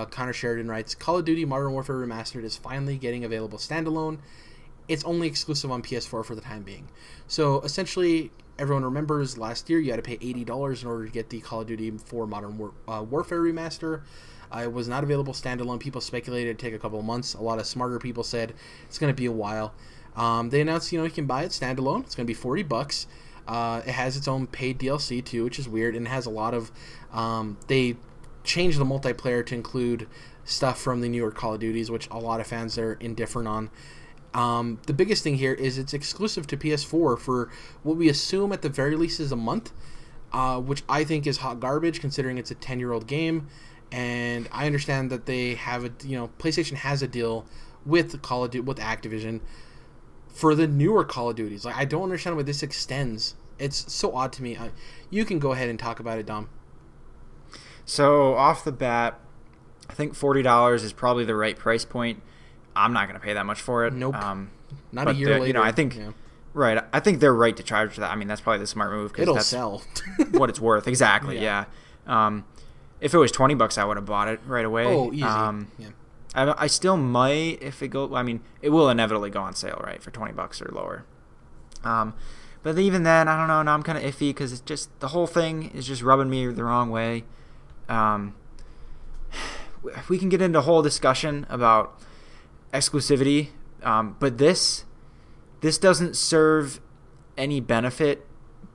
Connor Sheridan writes, Call of Duty Modern Warfare Remastered is finally getting available standalone. It's only exclusive on PS4 for the time being. So essentially, everyone remembers last year you had to pay $80 in order to get the Call of Duty 4 Modern Warfare Remaster. It was not available standalone. People speculated it'd take a couple of months. A lot of smarter people said it's going to be a while. They announced, you can buy it standalone. It's going to be $40. It has its own paid DLC too, which is weird, and it has a lot of. They changed the multiplayer to include stuff from the newer Call of Duties, which a lot of fans are indifferent on. The biggest thing here is it's exclusive to PS4 for what we assume at the very least is a month, which I think is hot garbage considering it's a 10-year-old game. And I understand that they have PlayStation has a deal with Call of Duty, with Activision for the newer Call of Duties. Like, I don't understand why this extends. It's so odd to me. You can go ahead and talk about it, Dom. So off the bat, I think $40 is probably the right price point. I'm not going to pay that much for it. Nope. Not a year later. You know, I think right. I think they're right to charge for that. I mean, that's probably the smart move because that's sell. what it's worth. Exactly. Yeah. If it was $20, I would have bought it right away. Oh, easy. I still might if it go. I mean, it will inevitably go on sale, right, for $20 or lower. But even then, I don't know. Now I'm kind of iffy because it's just the whole thing is just rubbing me the wrong way. We can get into a whole discussion about exclusivity, but this doesn't serve any benefit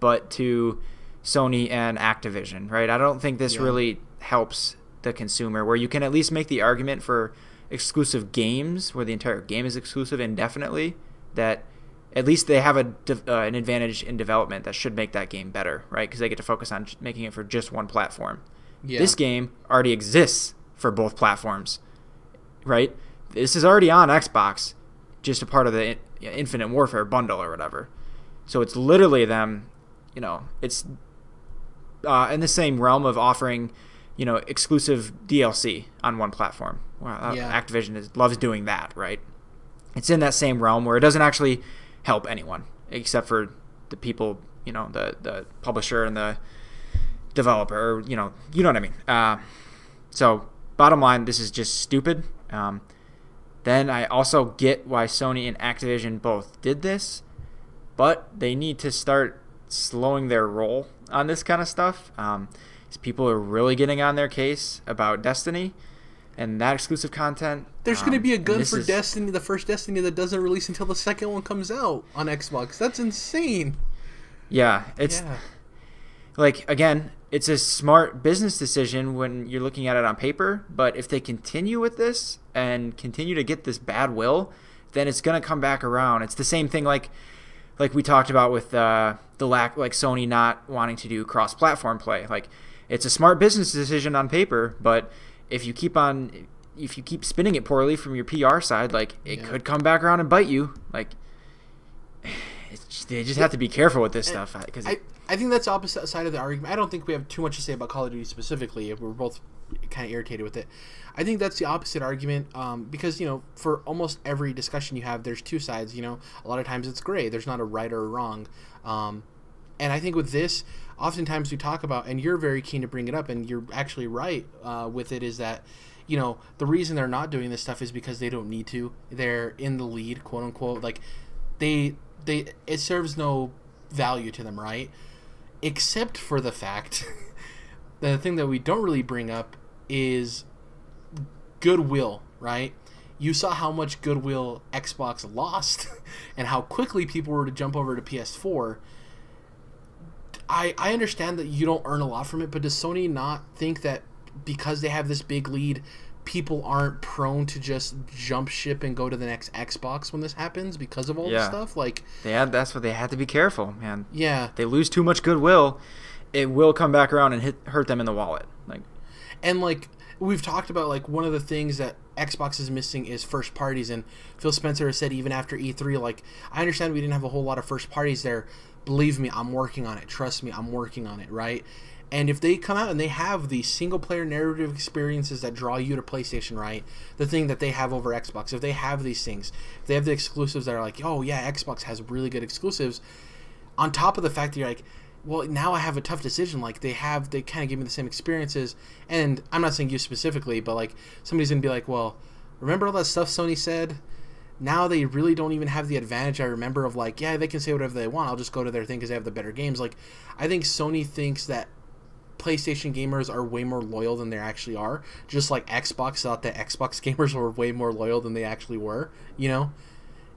but to Sony and Activision, right? I don't think this really helps the consumer, where you can at least make the argument for exclusive games where the entire game is exclusive indefinitely, that at least they have an advantage in development that should make that game better, right? Because they get to focus on making it for just one platform. Yeah. This game already exists for both platforms, right? This is already on Xbox, just a part of the Infinite Warfare bundle or whatever. So it's literally them, it's in the same realm of offering, exclusive DLC on one platform. Well, Activision loves doing that, right? It's in that same realm where it doesn't actually help anyone except for the people, the publisher and the developer, you know what I mean. So bottom line, this is just stupid. Then I also get why Sony and Activision both did this, but they need to start slowing their roll on this kind of stuff. People are really getting on their case about Destiny and that exclusive content. There's going to be a gun for Destiny, the first Destiny that doesn't release until the second one comes out on Xbox. That's insane. Yeah, like, again, it's a smart business decision when you're looking at it on paper, but if they continue with this and continue to get this bad will, then it's going to come back around. It's the same thing like we talked about with the lack, like Sony not wanting to do cross-platform play. Like, it's a smart business decision on paper, but if you keep spinning it poorly from your PR side, like, it could come back around and bite you. Like, they just have to be careful with this stuff. Because I think that's the opposite side of the argument. I don't think we have too much to say about Call of Duty specifically. We're both kind of irritated with it. I think that's the opposite argument because, for almost every discussion you have, there's two sides. A lot of times it's gray. There's not a right or a wrong. And I think with this, oftentimes we talk about, and you're very keen to bring it up, and you're actually right with it, is that, the reason they're not doing this stuff is because they don't need to. They're in the lead, quote unquote. Like, it serves no value to them, right? Except for the fact the thing that we don't really bring up is goodwill, right? You saw how much goodwill Xbox lost and how quickly people were to jump over to PS4. I understand that you don't earn a lot from it, but does Sony not think that because they have this big lead, people aren't prone to just jump ship and go to the next Xbox when this happens because of all this stuff? Like, that's what they had to be careful, man. Yeah. They lose too much goodwill, it will come back around and hurt them in the wallet. And we've talked about, like, one of the things that Xbox is missing is first parties, and Phil Spencer has said even after E3, like, I understand we didn't have a whole lot of first parties there. Believe me, I'm working on it. Trust me, I'm working on it, right? And if they come out and they have these single-player narrative experiences that draw you to PlayStation, right, the thing that they have over Xbox, if they have these things, if they have the exclusives that are like, oh, yeah, Xbox has really good exclusives, on top of the fact that you're like, well, now I have a tough decision. Like, they kind of give me the same experiences, and I'm not saying you specifically, but, like, somebody's going to be like, well, remember all that stuff Sony said? Now they really don't even have the advantage I remember of, like, yeah, they can say whatever they want. I'll just go to their thing because they have the better games. Like, I think Sony thinks that PlayStation gamers are way more loyal than they actually are. Just like Xbox thought that Xbox gamers were way more loyal than they actually were,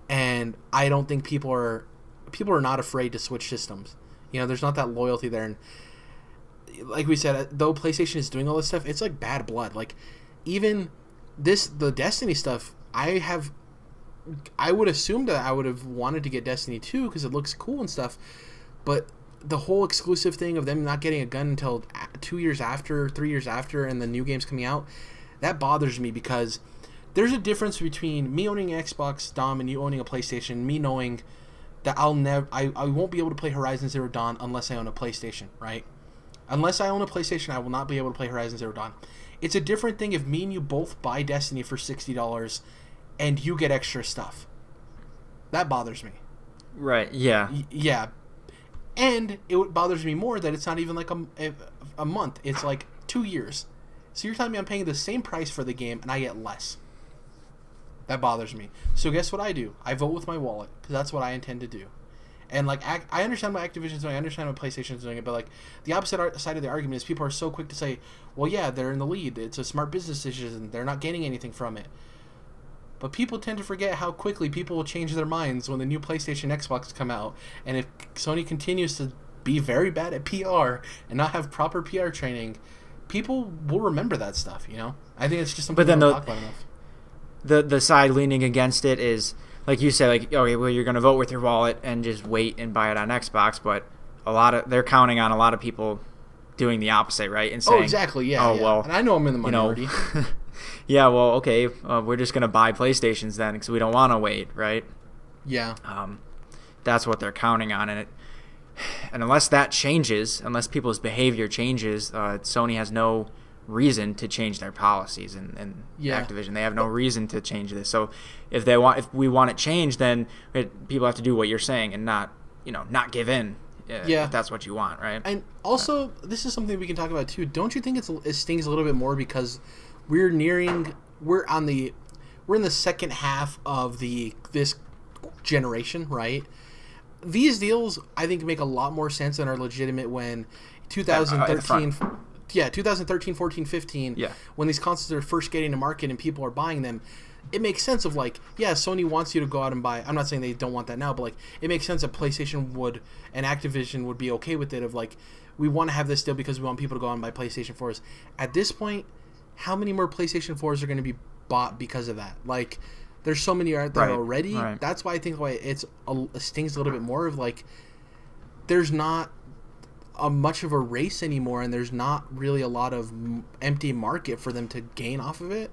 And I don't think people are not afraid to switch systems. There's not that loyalty there. And like we said, though PlayStation is doing all this stuff, it's like bad blood. Like, even the Destiny stuff, I would assume that I would have wanted to get Destiny 2 because it looks cool and stuff, but the whole exclusive thing of them not getting a gun until 3 years after, and the new game's coming out, that bothers me because there's a difference between me owning an Xbox, Dom, and you owning a PlayStation, me knowing that I won't be able to play Horizon Zero Dawn unless I own a PlayStation, right? Unless I own a PlayStation, I will not be able to play Horizon Zero Dawn. It's a different thing if me and you both buy Destiny for $60 and you get extra stuff. That bothers me. Right. Yeah. Yeah. And it bothers me more that it's not even like a month. It's like 2 years. So you're telling me I'm paying the same price for the game and I get less. That bothers me. So guess what I do? I vote with my wallet because that's what I intend to do. And like I understand what Activision's doing, I understand what PlayStation's doing it, but like the opposite side of the argument is people are so quick to say, well, yeah, they're in the lead. It's a smart business decision. They're not gaining anything from it. But people tend to forget how quickly people will change their minds when the new PlayStation, Xbox come out. And if Sony continues to be very bad at PR and not have proper PR training, people will remember that stuff, you know? I think it's just something we don't talk about enough. The side leaning against it is, like you said, like, okay, well, you're going to vote with your wallet and just wait and buy it on Xbox, but they're counting on a lot of people doing the opposite, right? And saying, exactly, yeah. Well, and I know I'm in the minority. You know, yeah, well, okay, we're just going to buy PlayStations then because we don't want to wait, right? Yeah. That's what they're counting on, and unless that changes, unless people's behavior changes, Sony has no reason to change their policies, and Activision, they have no reason to change this. So if we want it changed, then people have to do what you're saying and not give in. If that's what you want, right? And also, this is something we can talk about too. Don't you think it stings a little bit more because we're in the second half of this generation, right? These deals, I think, make a lot more sense and are legitimate when 2013, 14, 15, when these consoles are first getting to market and people are buying them. It makes sense of like, yeah, Sony wants you to go out and buy. I'm not saying they don't want that now, but like, it makes sense that PlayStation would and Activision would be okay with it. Of like, we want to have this deal because we want people to go out and buy PlayStation 4s. At this point, how many more PlayStation 4s are going to be bought because of that? Like, there's so many out there already. Right. That's why I think it stings a little bit more of like, there's not much of a race anymore, and there's not really a lot of empty market for them to gain off of it.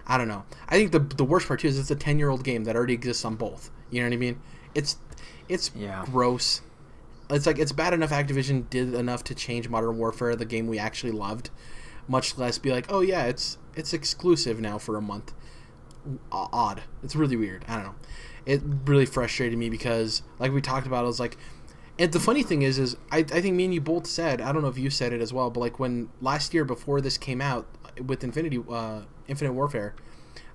I don't know. I think the worst part too is it's a 10-year-old game that already exists on both. You know what I mean? It's gross. It's like, it's bad enough Activision did enough to change Modern Warfare, the game we actually loved, much less be like, oh yeah, it's exclusive now for a month. Odd. It's really weird. I don't know. It really frustrated me because, like we talked about, I was like, and the funny thing is I think me and you both said, I don't know if you said it as well, but like when last year before this came out with Infinite Warfare,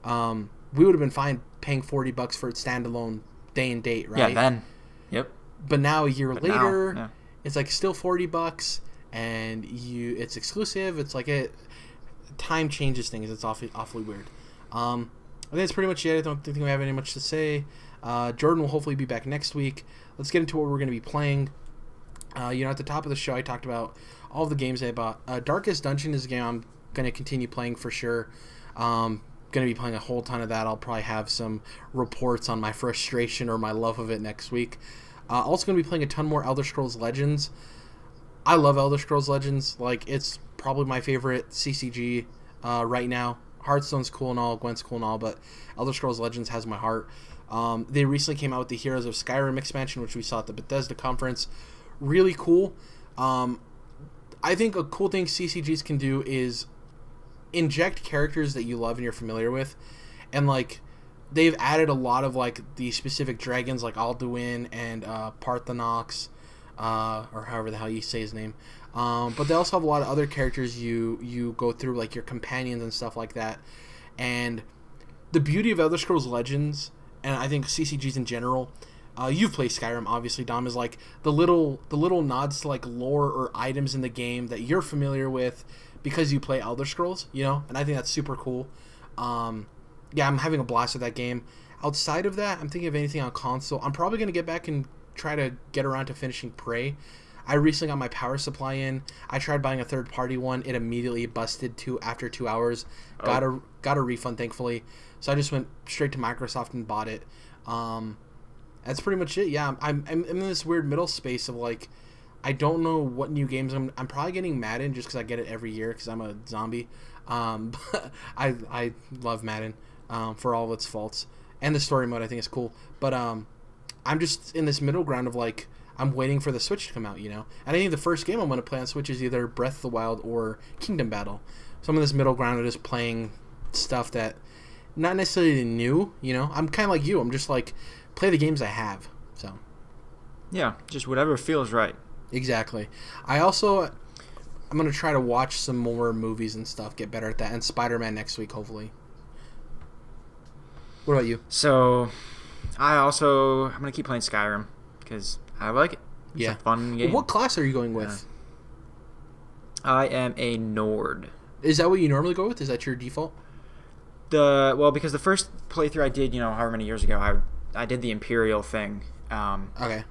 we would have been fine paying $40 for its standalone day and date, right? Yeah, then. Yep. But now a year later, it's like still $40, and it's exclusive. It's like time changes things. It's awfully weird. I think that's pretty much it. I don't think we have any much to say. Jordan will hopefully be back next week. Let's get into what we're going to be playing. At the top of the show, I talked about all of the games I bought. Darkest Dungeon is a game I'm going to continue playing for sure. Going to be playing a whole ton of that. I'll probably have some reports on my frustration or my love of it next week. Also going to be playing a ton more Elder Scrolls Legends. I love Elder Scrolls Legends. Like, it's probably my favorite CCG right now. Hearthstone's cool and all, Gwent's cool and all, but Elder Scrolls Legends has my heart. They recently came out with the Heroes of Skyrim expansion, which we saw at the Bethesda conference. Really cool. I think a cool thing CCGs can do is inject characters that you love and you're familiar with, and like they've added a lot of like the specific dragons like Alduin and Parthenox, or however the hell you say his name. But they also have a lot of other characters you go through, like your companions and stuff like that. And the beauty of Elder Scrolls Legends, and I think CCGs in general, you've played Skyrim, obviously, Dom, is like the little nods to like lore or items in the game that you're familiar with because you play Elder Scrolls, you know? And I think that's super cool. I'm having a blast with that game. Outside of that, I'm thinking of anything on console. I'm probably going to get back and try to get around to finishing Prey. I recently got my power supply in. I tried buying a third-party one. It immediately busted after 2 hours. Oh. Got a refund, thankfully. So I just went straight to Microsoft and bought it. That's pretty much it. Yeah, I'm in this weird middle space of like, I don't know what new games I'm probably getting Madden just because I get it every year because I'm a zombie. But I love Madden for all of its faults, and the story mode I think is cool. But I'm just in this middle ground of like, I'm waiting for the Switch to come out, you know? And I think the first game I'm going to play on Switch is either Breath of the Wild or Kingdom Battle. So I'm in this middle ground of just playing stuff that not necessarily new. I'm kind of like you. I'm just like play the games I have. So Yeah, just whatever feels right. exactly. I'm gonna try to watch some more movies and stuff, get better at that, and Spider-Man next week, hopefully. What about you? So, I'm gonna keep playing Skyrim because I like it. It's a fun game. What class are you going with? I am a Nord. Is that what you normally go with? Is that your default? Because the first playthrough I did, however many years ago, I did the Imperial thing. Okay.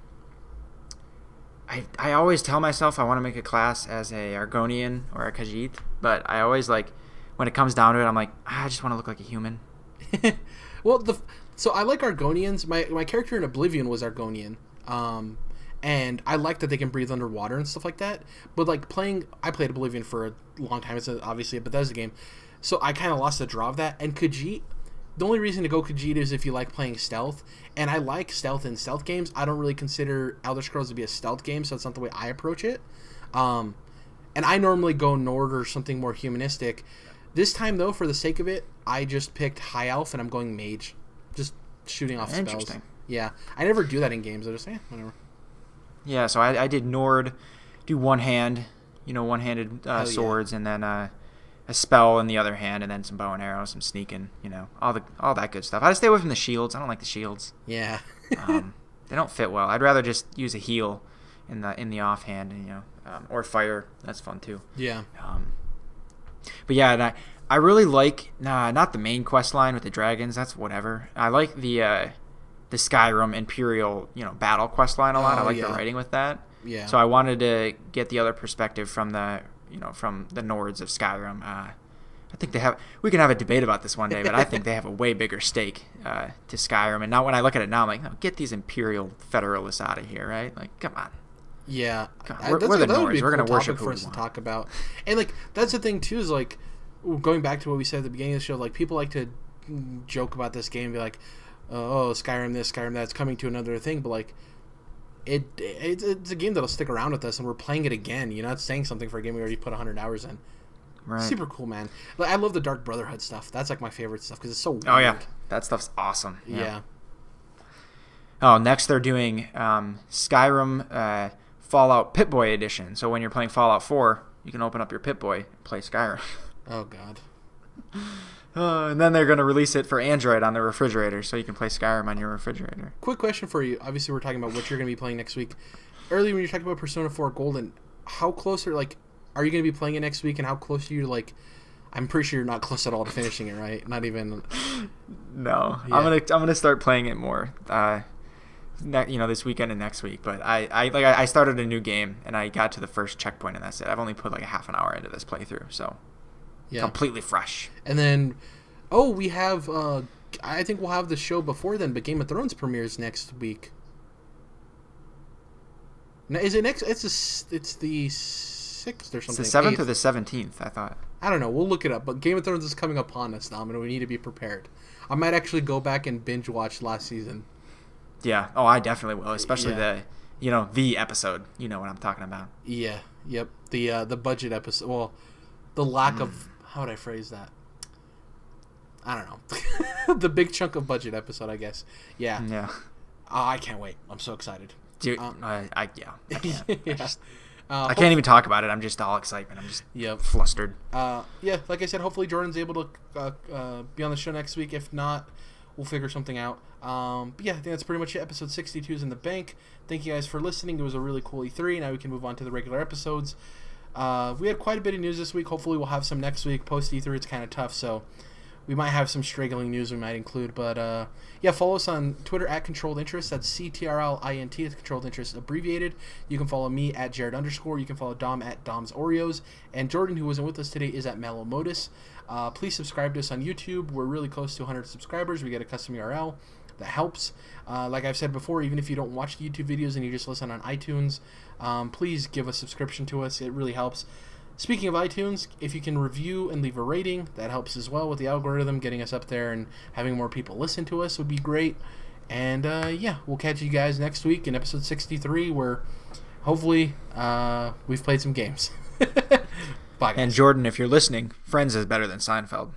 I always tell myself I want to make a class as a Argonian or a Khajiit, but I always when it comes down to it, I'm like, I just want to look like a human. Well, so I like Argonians. My character in Oblivion was Argonian, and I like that they can breathe underwater and stuff like that. But I played Oblivion for a long time. It's obviously a Bethesda game, so I kind of lost the draw of that. And Khajiit, the only reason to go Khajiit is if you like playing stealth, and I like stealth in stealth games. I don't really consider Elder Scrolls to be a stealth game, so it's not the way I approach it. And I normally go Nord or something more humanistic. This time, though, for the sake of it, I just picked High Elf, and I'm going Mage. Just shooting off spells. Interesting. Yeah. I never do that in games. I just, whatever. Yeah, so I did Nord, do one hand, one-handed swords, and then a spell in the other hand, and then some bow and arrow, some sneaking, all that good stuff. I just stay away from the shields. I don't like the shields. Yeah. They don't fit well. I'd rather just use a heal in the offhand, or fire. That's fun too. Yeah. But yeah, and I really like not the main quest line with the dragons. That's whatever. I like the Skyrim Imperial battle quest line a lot. I like the writing with that. Yeah. So I wanted to get the other perspective from the Nords of Skyrim. I think we can have a debate about this one day, but I think they have a way bigger stake to Skyrim. And now when I look at it now, I'm like, no, get these Imperial Federalists out of here, right? Like, come on. Yeah, we're the Nords. We're going to worship for who us we to want. talk about, and that's the thing too. Is going back to what we said at the beginning of the show. People like to joke about this game, and be like, "Oh, Skyrim this, Skyrim that." It's coming to another thing, but it's a game that'll stick around with us, and we're playing it again. It's saying something for a game we already put 100 hours in. Right. Super cool, man. I love the Dark Brotherhood stuff. That's my favorite stuff because it's so weird. Oh yeah, that stuff's awesome. Yeah. Oh, next they're doing Skyrim Fallout Pip-Boy edition. So when you're playing Fallout 4, you can open up your Pip-Boy and play Skyrim. Oh god. And then they're going to release it for Android on the refrigerator, so you can play Skyrim on your refrigerator. Quick question for you. Obviously, we're talking about what you're going to be playing next week. Earlier, when you were talking about Persona 4 Golden, how close are you going to be playing it next week, and how close are you I'm pretty sure you're not close at all to finishing it, right? Not even. No, Yeah. I'm gonna start playing it more. This weekend and next week. But I started a new game and I got to the first checkpoint and that's it. I've only put a half an hour into this playthrough, so completely fresh. And then, we have. I think we'll have the show before then, but Game of Thrones premieres next week. Now, is it next? It's the 6th or something. It's the 7th 8th. or the 17th, I thought. I don't know. We'll look it up. But Game of Thrones is coming upon us now, and we need to be prepared. I might actually go back and binge watch last season. Yeah. Oh, I definitely will, especially the episode. You know what I'm talking about. Yeah. Yep. The budget episode. Well, the lack of, how would I phrase that? I don't know. The big chunk of budget episode, I guess. Yeah. Yeah. I can't wait. I'm so excited. Dude, I can't. Yeah. I can't even talk about it. I'm just all excitement. I'm just flustered. Yeah, like I said, hopefully Jordan's able to be on the show next week. If not, we'll figure something out. But yeah, I think that's pretty much it. Episode 62 is in the bank. Thank you guys for listening. It was a really cool E3. Now we can move on to the regular episodes. We had quite a bit of news this week. Hopefully we'll have some next week. Post E3, it's kind of tough, so we might have some straggling news we might include. But yeah, follow us on Twitter at Controlled Interest. That's CTRLINT. It's Controlled Interest abbreviated. You can follow me at Jared_. You can follow Dom at Dom's Oreos. And Jordan, who wasn't with us today, is at Mellow Modus. Please subscribe to us on YouTube. We're really close to 100 subscribers. We get a custom URL. That helps. Like I've said before, even if you don't watch the YouTube videos and you just listen on iTunes, please give a subscription to us. It really helps. Speaking of iTunes, if you can review and leave a rating, that helps as well with the algorithm. Getting us up there and having more people listen to us would be great. And yeah, we'll catch you guys next week in episode 63 where hopefully we've played some games. Bye, guys. And Jordan, if you're listening, Friends is better than Seinfeld.